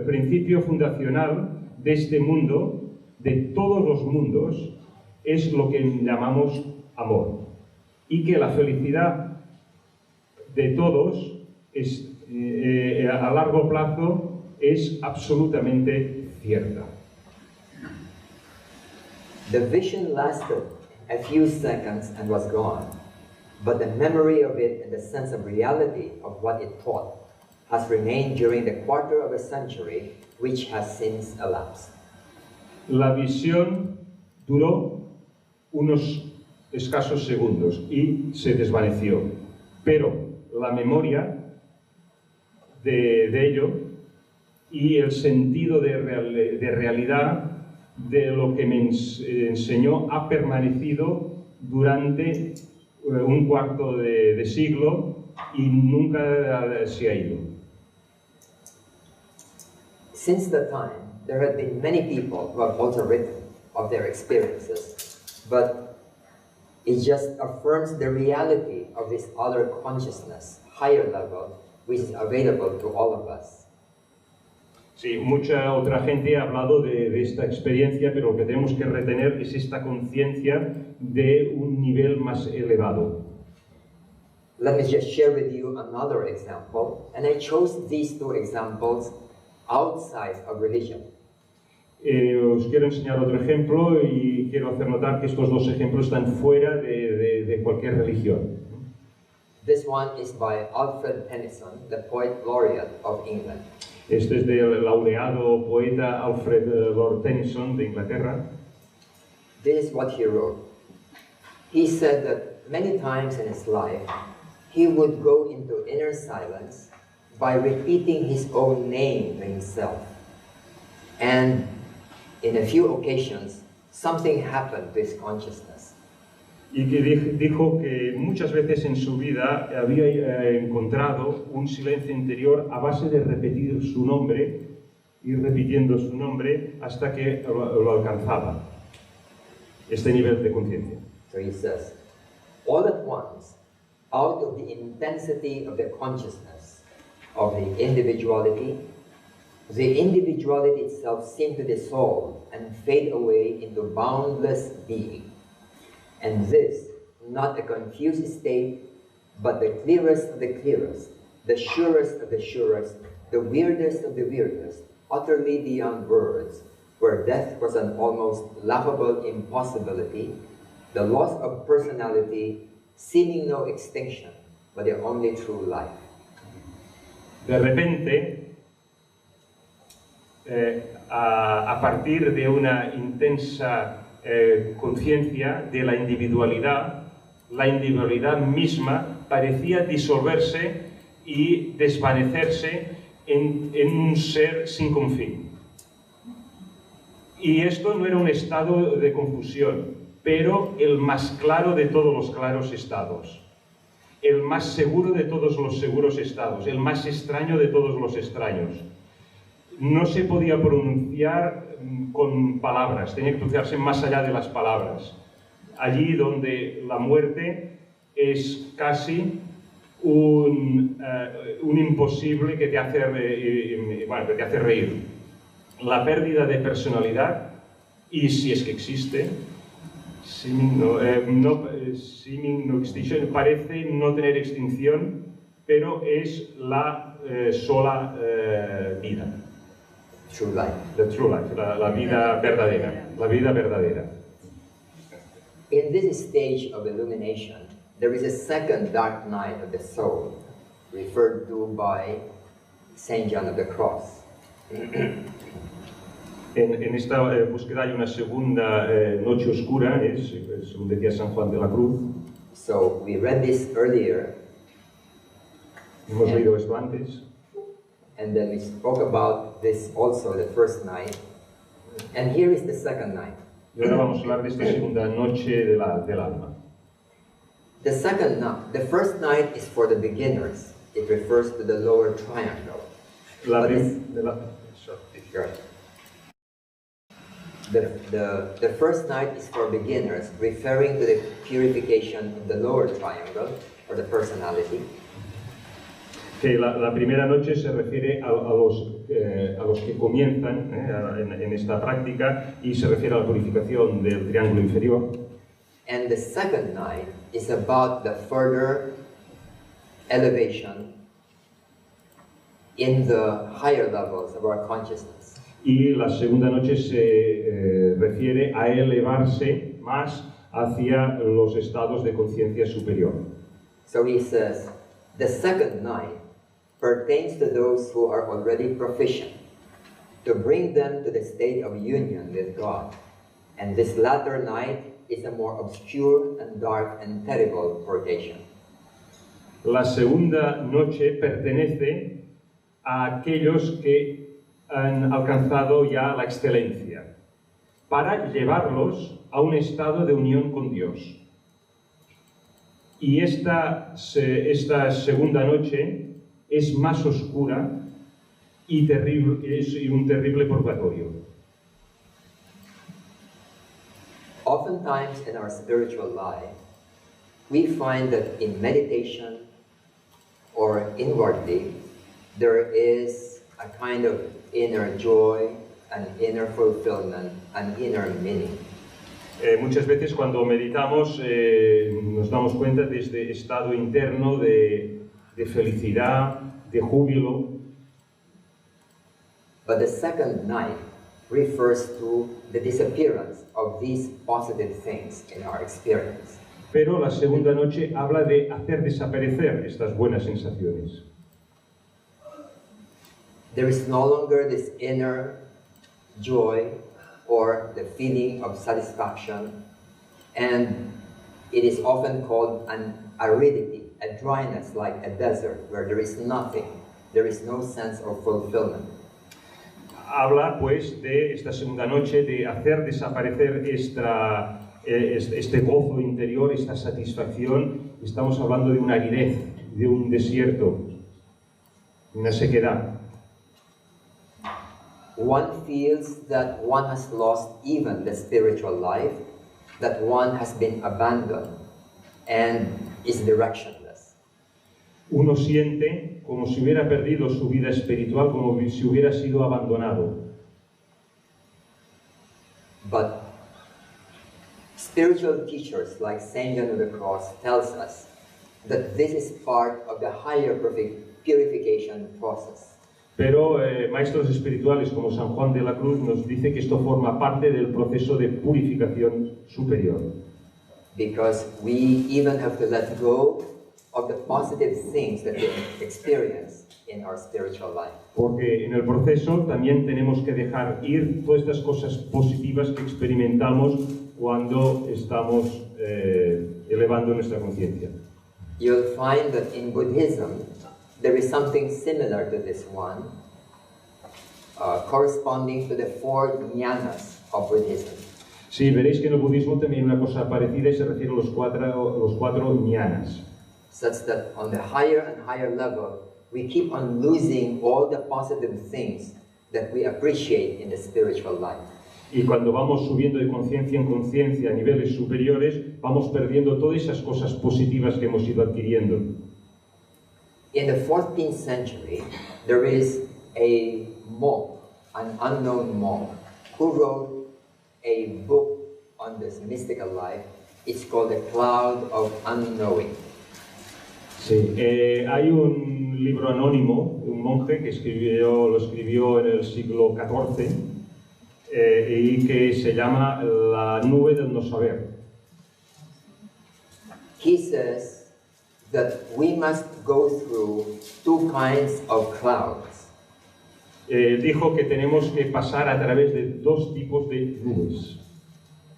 principio fundacional de este mundo, de todos los mundos, es lo que llamamos amor. Y que la felicidad de todos es, a largo plazo es absolutamente cierta. The vision lasted a few seconds and was gone. but the memory of it and the sense of reality of what it taught has remained during the quarter of a century which has since elapsed. La visión duró unos escasos segundos y se desvaneció, pero la memoria de ello y el sentido de realidad de lo que me enseñó ha permanecido durante un cuarto de siglo y nunca se ha ido. Since that time, there have been many people who have also written of their experiences, but it just affirms the reality of this other consciousness, higher level, which is available to all of us. Sí, mucha otra gente ha hablado de esta experiencia, pero lo que tenemos que retener es esta conciencia de un nivel más elevado. Let me just share with you another example, and I chose these two examples outside of religion. Os quiero enseñar otro ejemplo y quiero hacer notar que estos dos ejemplos están fuera de cualquier religión. This one is by Alfred Tennyson, the poet laureate of England. Este es del laureado poeta Alfred Lord Tennyson de Inglaterra. This is what he wrote. He said that many times in his life, he would go into inner silence by repeating his own name to himself. And in a few occasions, something happened to his consciousness. Y que dijo que muchas veces en su vida había encontrado un silencio interior a base de repetir su nombre, ir repitiendo su nombre hasta que lo alcanzaba, este nivel de conciencia. So he says, all at once, out of the intensity of the consciousness of the individuality itself seemed to dissolve and fade away into boundless being. And this, not a confused state, but the clearest of the clearest, the surest of the surest, the weirdest of the weirdest, utterly beyond words, where death was an almost laughable impossibility, the loss of personality seeming no extinction, but the only true life. De repente, a partir de una intensa conciencia de la individualidad misma parecía disolverse y desvanecerse en un ser sin confín. Y esto no era un estado de confusión, pero el más claro de todos los claros estados, el más seguro de todos los seguros estados, el más extraño de todos los extraños. No se podía pronunciar con palabras, tenía que pronunciarse más allá de las palabras. Allí donde la muerte es casi un imposible que te hace reír. La pérdida de personalidad, y si es que existe, seeming no extinction, parece no tener extinción, pero es la sola vida. True life. The true life, la vida verdadera, la vida verdadera. In this stage of illumination, there is a second dark night of the soul, referred to by Saint John of the Cross. En esta búsqueda hay una segunda noche oscura, según decía San Juan de la Cruz. So we read this earlier. Hemos leído esto antes. And then we spoke about this also the first night. And here is the second night. Y ahora vamos a hablar de esta segunda noche del alma. The first night is for the beginners. It refers to the lower triangle. The first night is for beginners, referring to the purification of the lower triangle, or the personality. Que la primera noche se refiere a los que comienzan en esta práctica y se refiere a la purificación del triángulo inferior. And the second night is about the further elevation in the higher levels of our consciousness. Y la segunda noche se refiere a elevarse más hacia los estados de conciencia superior. So he says, the second night pertains to those who are already proficient, to bring them to the state of union with God. And this latter night is a more obscure and dark and terrible purgation. La segunda noche pertenece a aquellos que han alcanzado ya la excelencia, para llevarlos a un estado de unión con Dios. Y esta segunda noche es más oscura y terrible, es un terrible purgatorio. Oftentimes in our spiritual life, we find that in meditation or inwardly, there is a kind of inner joy, an inner fulfillment, an inner meaning. Muchas veces cuando meditamos nos damos cuenta de este estado interno de felicidad, de júbilo. But the second night refers to the disappearance of these positive things in our experience. Pero la segunda noche habla de hacer desaparecer estas buenas sensaciones. There is no longer this inner joy or the feeling of satisfaction, and it is often called an aridity, a dryness like a desert where there is nothing, there is no sense of fulfillment. Habla pues de esta segunda noche de hacer desaparecer este gozo interior, esta satisfacción. Estamos hablando de una aridez, de un desierto, una sequedad. One feels that one has lost even the spiritual life, that one has been abandoned and is directionless. Uno siente como si hubiera perdido su vida espiritual, como si hubiera sido abandonado. But spiritual teachers like Saint John of the Cross tells us that this is part of the higher purification process. Pero maestros espirituales como San Juan de la Cruz nos dice que esto forma parte del proceso de purificación superior. Because we even have to let go of the positive things that we experience in our spiritual life. Porque en el proceso también tenemos que dejar ir todas estas cosas positivas que experimentamos cuando estamos elevando nuestra conciencia. You'll find that in Buddhism there is something similar to this one, corresponding to the 4 jnanas of Buddhism. Sí, veréis que en el budismo también hay una cosa parecida y se refiere a los cuatro jnanas. Such that on the higher and higher level, we keep on losing all the positive things that we appreciate in the spiritual life. Y cuando vamos subiendo de conciencia en conciencia a niveles superiores, vamos perdiendo todas esas cosas positivas que hemos ido adquiriendo. In the 14th century, there is a monk, an unknown monk, who wrote a book on this mystical life. It's called The Cloud of Unknowing. Sí, hay un libro anónimo, un monje que lo escribió en el siglo XIV y que se llama La nube del no saber. He says that we must go through 2 kinds of clouds. Dijo que tenemos que pasar a través de 2 tipos de nubes.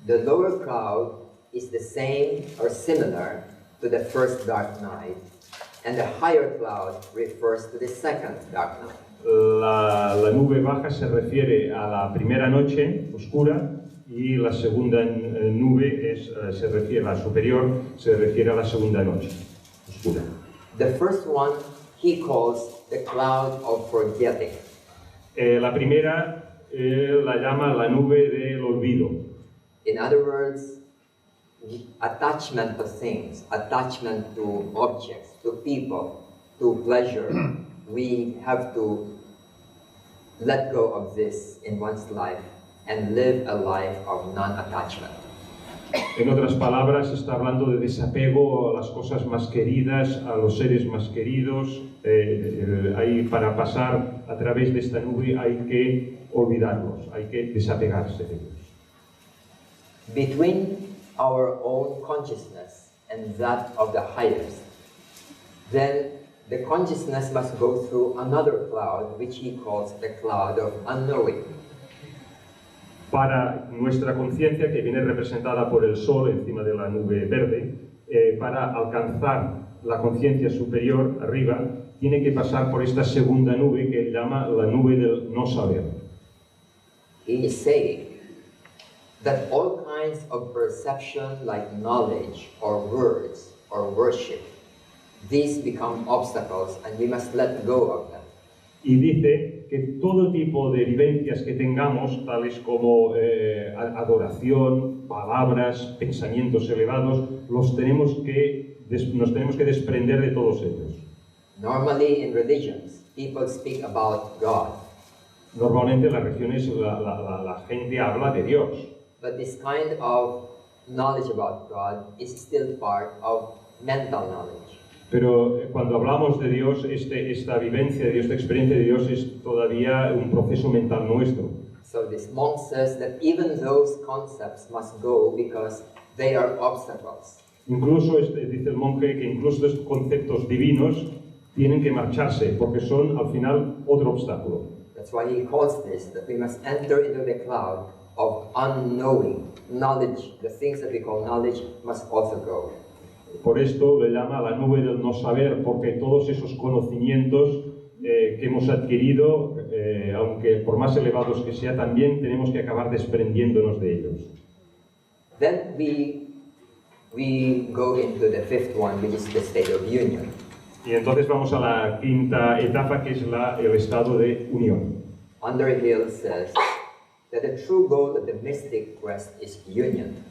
The lower cloud is the same or similar to the first dark night, and the higher cloud refers to the second dark night. La nube baja se refiere a la primera noche oscura y la segunda nube se refiere a la superior, se refiere a la segunda noche oscura. The first one he calls the cloud of forgetting. La primera la llama la nube del olvido. In other words, attachment to things, attachment to objects, to people, to pleasure. We have to let go of this in one's life and live a life of non-attachment. En otras palabras, está hablando de desapego a las cosas más queridas, a los seres más queridos. Para pasar a través de esta nube hay que olvidarlos, hay que desapegarse de ellos. Between our own consciousness and that of the highest, then the consciousness must go through another cloud, which he calls the cloud of unknowing. Para nuestra conciencia, que viene representada por el sol encima de la nube verde, para alcanzar la conciencia superior arriba, tiene que pasar por esta segunda nube que él llama la nube del no saber. He is saying that all kinds of perception like knowledge or words or worship, these become obstacles and we must let go of them. Y dice que todo tipo de vivencias que tengamos, tales como adoración, palabras, pensamientos elevados, nos tenemos que desprender de todos ellos. Normally in religions, people speak about God. Normalmente en las religiones la gente habla de Dios. But this kind of knowledge about God is still part of mental knowledge. Pero cuando hablamos de Dios, esta vivencia de Dios, esta experiencia de Dios es todavía un proceso mental nuestro. So this monk says that even those concepts must go because they are obstacles. Incluso, dice el monje, que incluso estos conceptos divinos tienen que marcharse porque son al final otro obstáculo. That's why he calls this, that we must enter into the cloud of unknowing. Knowledge, the things that we call knowledge, must also go. Por esto le llama la nube del no saber, porque todos esos conocimientos que hemos adquirido, aunque por más elevados que sea, también tenemos que acabar desprendiéndonos de ellos. Then we go into the fifth one, which is the state of union. Y entonces vamos a la quinta etapa, que es el estado de unión. Underhill says that the true goal of the mystic quest is union.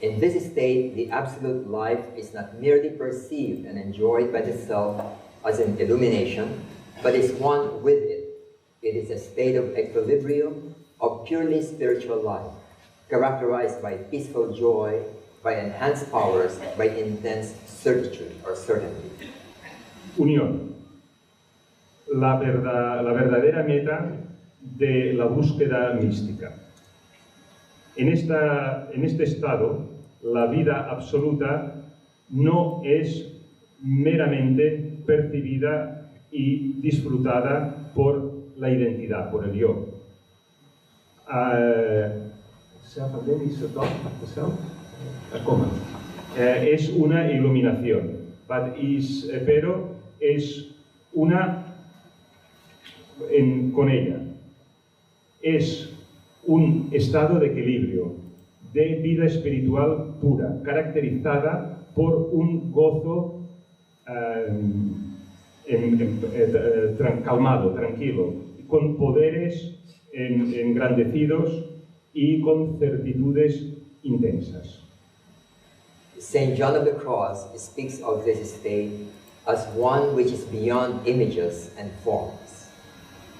In this state, the absolute life is not merely perceived and enjoyed by the self as an illumination, but is one with it. It is a state of equilibrium, of purely spiritual life, characterized by peaceful joy, by enhanced powers, by intense certitude or certainty. Unión. La verdadera meta de la búsqueda mística. En este estado, la vida absoluta no es meramente percibida y disfrutada por la identidad, por el yo. Es una iluminación, pero es una con ella. Es un estado de equilibrio, de vida espiritual pura, caracterizada por un gozo calmado, tranquilo, con poderes engrandecidos y con certitudes intensas. Saint John of the Cross speaks of this state as one which is beyond images and forms.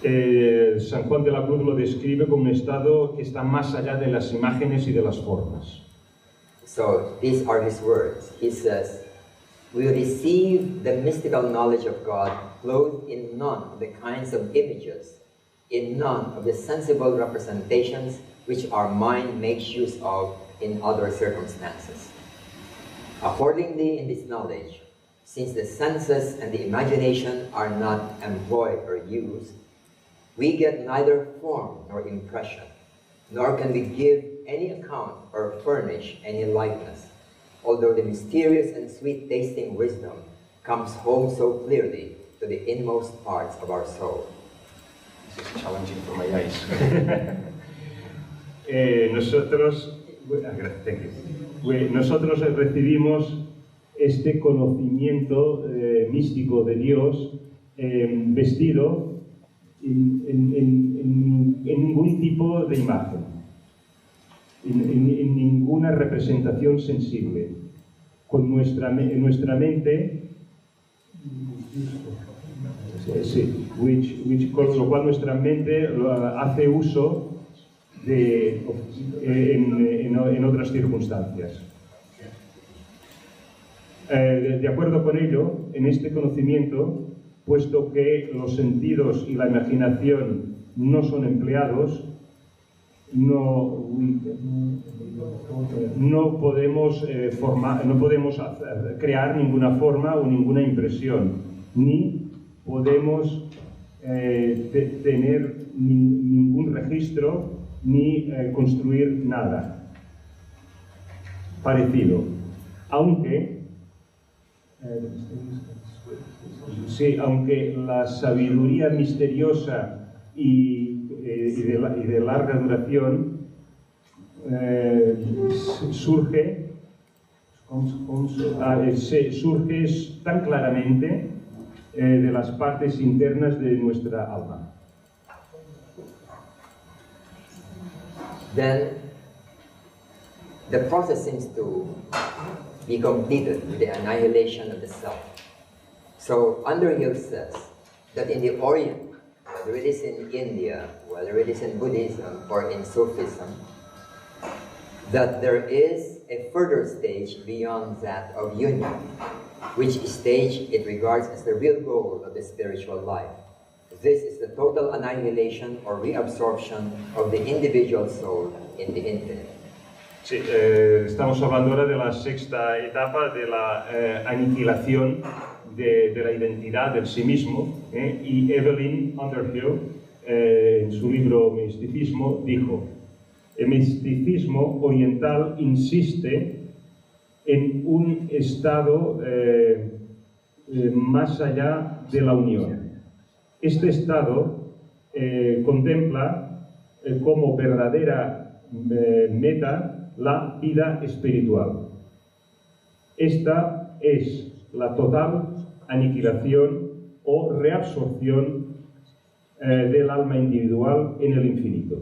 San Juan de la Cruz lo describe como un estado que está más allá de las imágenes y de las formas. So these are his words. He says, we receive the mystical knowledge of God clothed in none of the kinds of images, in none of the sensible representations which our mind makes use of in other circumstances. Accordingly, in this knowledge, since the senses and the imagination are not employed or used, we get neither form nor impression, nor can we give any account or furnish any likeness, although the mysterious and sweet-tasting wisdom comes home so clearly to the inmost parts of our soul. This is challenging for my eyes. Nosotros recibimos este conocimiento místico de Dios vestido en ningún tipo de imagen, en ninguna representación sensible. Con nuestra mente, con lo cual nuestra mente hace uso en otras circunstancias. De acuerdo con ello, en este conocimiento, puesto que los sentidos y la imaginación no son empleados, no no podemos crear ninguna forma o ninguna impresión, ni podemos tener ningún registro ni construir nada parecido, aunque la sabiduría misteriosa y de larga duración surge tan claramente de las partes internas de nuestra alma. Then the process seems to be completed with the annihilation of the self. So Underhill says that in the Orient, whether it is in India, whether it is in Buddhism or in Sufism, that there is a further stage beyond that of union, which stage it regards as the real goal of the spiritual life. This is the total annihilation or reabsorption of the individual soul in the infinite. Sí, estamos hablando ahora de la sexta etapa de la aniquilación de la identidad del sí mismo, y Evelyn Underhill, en su libro Misticismo, dijo: el misticismo oriental insiste en un estado más allá de la unión. Este estado contempla como verdadera meta la vida espiritual. Esta es la total aniquilación o reabsorción del alma individual en el infinito.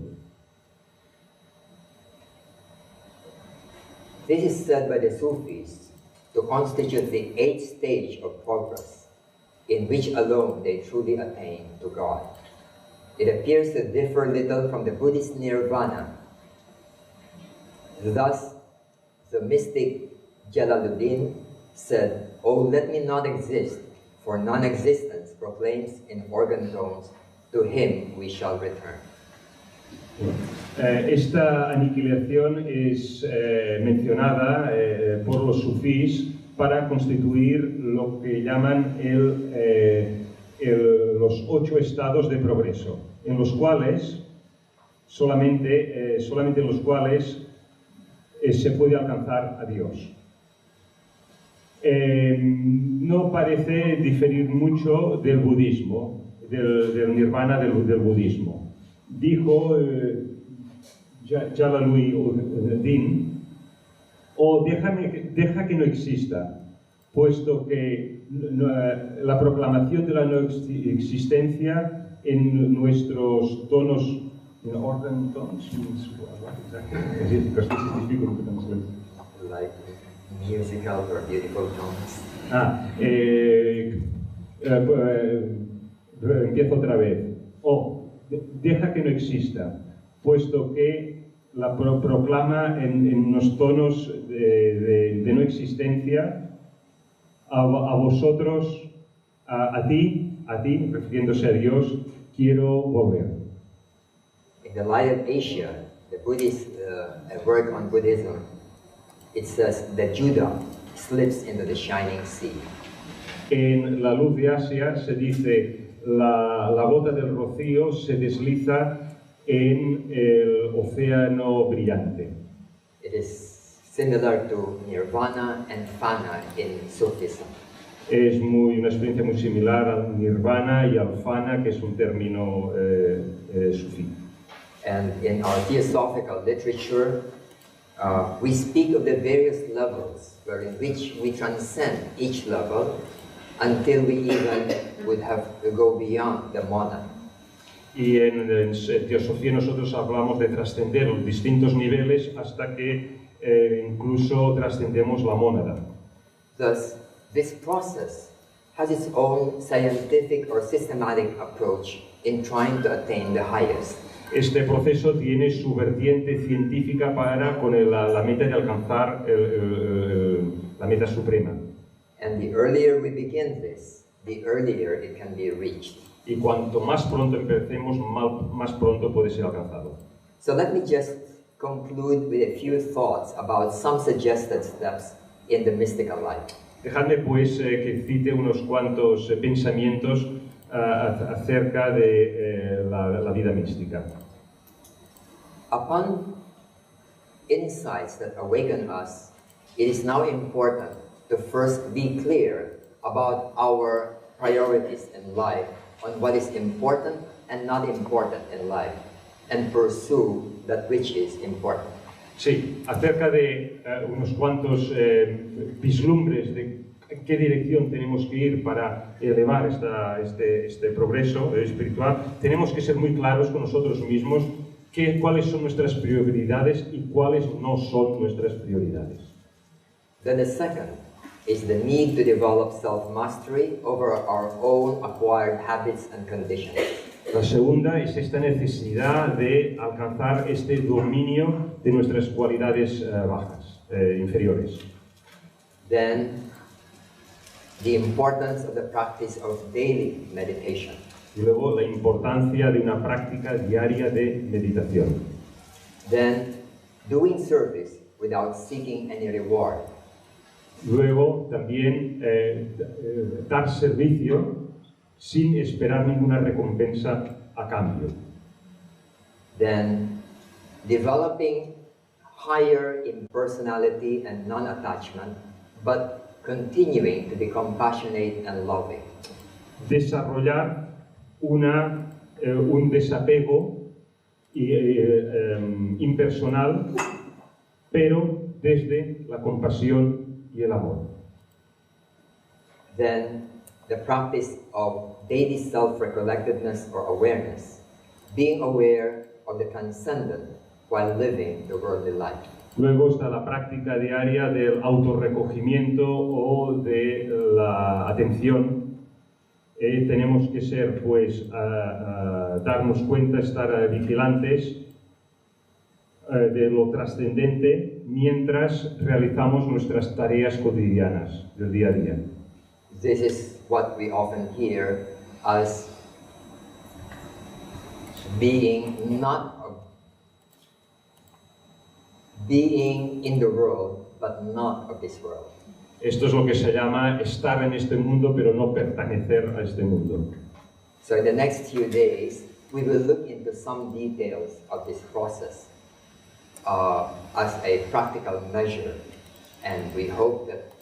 This is said by the Sufis to constitute the 8th stage of progress, in which alone they truly attain to God. It appears to differ little from the Buddhist nirvana. Thus, the mystic Jalaluddin said, "Oh, let me not exist, for non-existence proclaims in organ tones, to him we shall return." Esta aniquilación es mencionada por los sufís para constituir lo que llaman los 8 estados de progreso, en los cuales solamente en los cuales se puede alcanzar a Dios. No parece diferir mucho del budismo, del nirvana del budismo. Dijo Jalaluddin: "O deja que no exista, puesto que la proclamación de la no existencia en nuestros tonos, in organ tones, because this is difficult to translate. Like musical or beautiful tones. Empiezo otra vez. Deja que no exista, puesto que la proclama en unos tonos de no existencia, a vosotros, a ti, refiriéndose a Dios, quiero volver. In the Light of Asia, the Buddhist work on Buddhism, it says that Judah slips into the shining sea. En la luz de Asia se dice: la gota del rocío se desliza en el océano brillante. It is similar to nirvana and fana in Sufism. Es una experiencia muy similar al nirvana y al fana, que es un término sufí. And in our theosophical literature, we speak of the various levels in which we transcend each level until we even would have to go beyond the monad. Y en teosofía nosotros hablamos de trascender los distintos niveles hasta que incluso trascendemos la mónada. Thus, this process has its own scientific or systematic approach in trying to attain the highest. Este proceso tiene su vertiente científica con la meta de alcanzar la meta suprema. And the earlier we begin this, the earlier it can be reached. Y cuanto más pronto empecemos, más pronto puede ser alcanzado. So let me just conclude with a few thoughts about some suggested steps in the mystical life. Dejadme pues que cite unos cuantos pensamientos acerca de la vida mística. Upon insights that awaken us, it is now important to first be clear about our priorities in life, on what is important and not important in life, and pursue that which is important. Sí, acerca de unos cuantos vislumbres de qué dirección tenemos que ir para elevar este progreso espiritual, tenemos que ser muy claros con nosotros mismos cuáles son nuestras prioridades y cuáles no son nuestras prioridades. Then the second is the need to develop self-mastery over our own acquired habits and conditions. La segunda es esta necesidad de alcanzar este dominio de nuestras cualidades bajas, inferiores. Then, the importance of the practice of daily meditation. Y luego la importancia de una práctica diaria de meditación. Then, doing service without seeking any reward. Luego también dar servicio sin esperar ninguna recompensa a cambio. Then, developing higher impersonality and non-attachment, but continuing to be compassionate and loving. Desarrollar un desapego impersonal, pero desde la compasión y el amor. Then, the practice of daily self-recollectedness or awareness, being aware of the transcendent while living the worldly life. Luego está la práctica diaria del autorrecogimiento o de la atención. Tenemos que ser, pues, darnos cuenta, estar vigilantes de lo trascendente mientras realizamos nuestras tareas cotidianas del día a día. This is what we often hear as being in the world, but not of this world. Esto es lo que se llama estar en este mundo, pero no pertenecer a este mundo. So in the next few days, we will look into some details of this process as a practical measure, and we hope that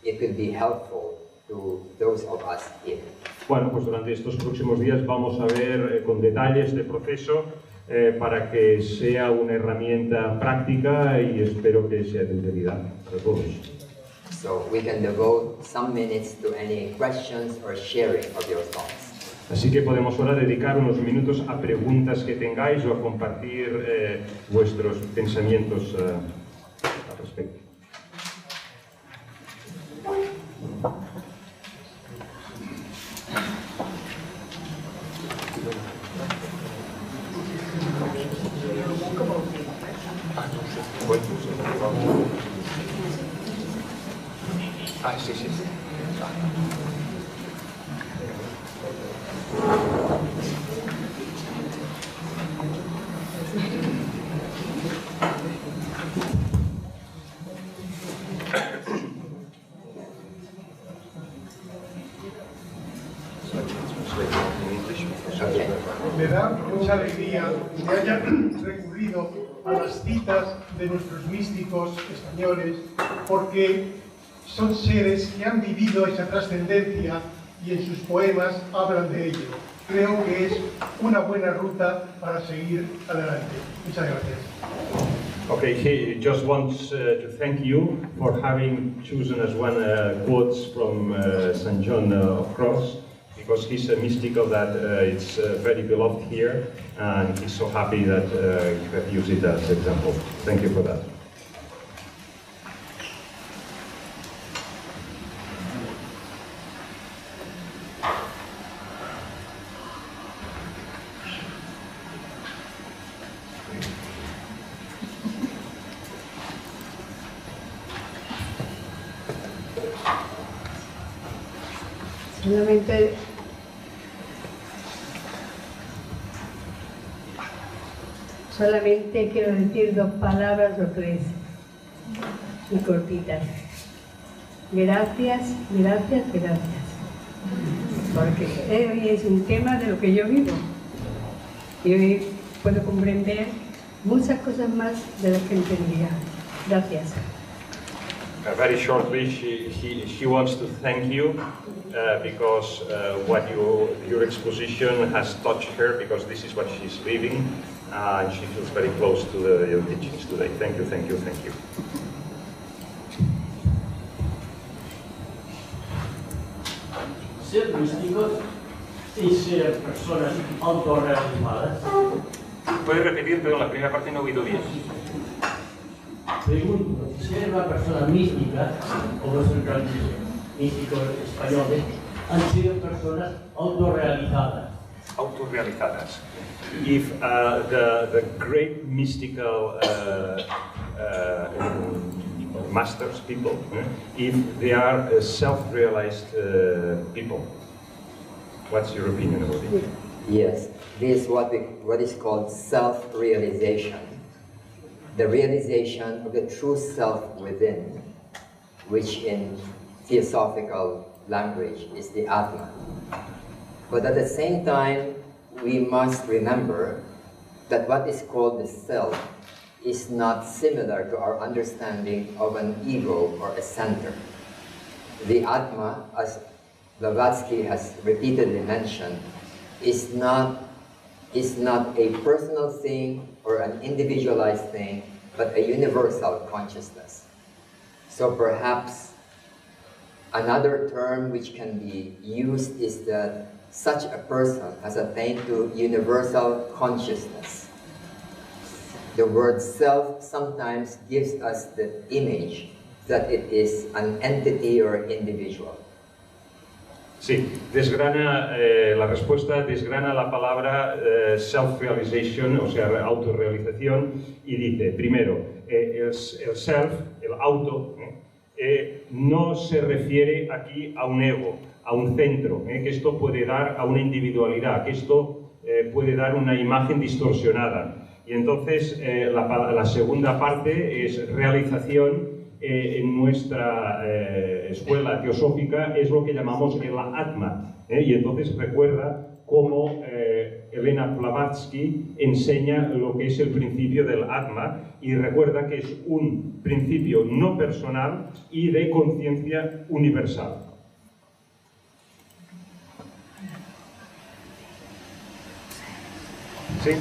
it will be helpful to those of us here. Bueno, pues durante estos próximos días vamos a ver con detalles de proceso para que sea una herramienta práctica y espero que sea de utilidad para todos. So we can devote some minutes to any questions or sharing of your thoughts. Así que podemos ahora dedicar unos minutos a preguntas que tengáis o a compartir vuestros pensamientos al respecto. Sí, sí, sí. Me da mucha alegría que hayan recurrido a las citas de nuestros místicos españoles, porque son seres que han vivido esa trascendencia y en sus poemas hablan de ello. Creo que es una buena ruta para seguir adelante. Muchas gracias. Okay, he just wants to thank you for having chosen as one quotes from St. John of Cross, because he's a mystic of that. It's very beloved here, and he's so happy that you have used it as example. Thank you for that. Solamente quiero decir 2 palabras o 3, y cortitas. Gracias, gracias, gracias. Porque hoy es un tema de lo que yo vivo. Y hoy puedo comprender muchas cosas más de las que entendía. Gracias. Very shortly, she wants to thank you because your exposition has touched her, because this is what she's living, and she feels very close to your teachings today. Thank you, thank you, thank you. Ser místicos y ser personas autorrealizadas. ¿Puedes repetir? Pero la primera parte no he oído bien. Pregunto, ser una persona mística, como es el gran místico español, han sido personas autorrealizadas. Autorrealizadas. If the great mystical masters, people, if they are self-realized people, what's your opinion about it? Yes, this is what is called self-realization. The realization of the true self within, which in theosophical language is the Atma. But at the same time, we must remember that what is called the self is not similar to our understanding of an ego or a center. The Atma, as Blavatsky has repeatedly mentioned, is not a personal thing or an individualized thing, but a universal consciousness. So perhaps another term which can be used is that such a person has attained to universal consciousness. The word self sometimes gives us the image that it is an entity or individual. Sí, la respuesta desgrana la palabra self-realization, o sea, autorrealización, y dice, primero, el self, el auto, no se refiere aquí a un ego, a un centro, que esto puede dar a una individualidad, que esto puede dar una imagen distorsionada. Y entonces la segunda parte es realización. En nuestra escuela teosófica es lo que llamamos el Atma, y entonces recuerda cómo Elena Blavatsky enseña lo que es el principio del Atma, y recuerda que es un principio no personal y de conciencia universal. ¿Sí?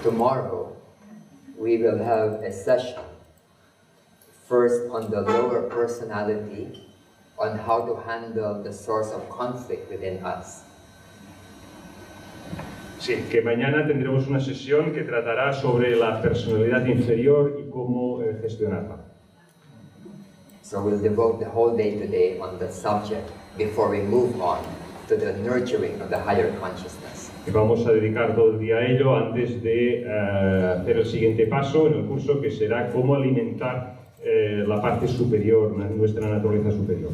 Tomorrow, we will have a session, first on the lower personality, on how to handle the source of conflict within us. Sí, que mañana tendremos una sesión que tratará sobre la personalidad inferior y cómo gestionarla. So we'll devote the whole day today on the subject before we move on to the nurturing of the higher consciousness. Y vamos a dedicar todo el día a ello antes de hacer el siguiente paso en el curso, que será cómo alimentar la parte superior, nuestra naturaleza superior.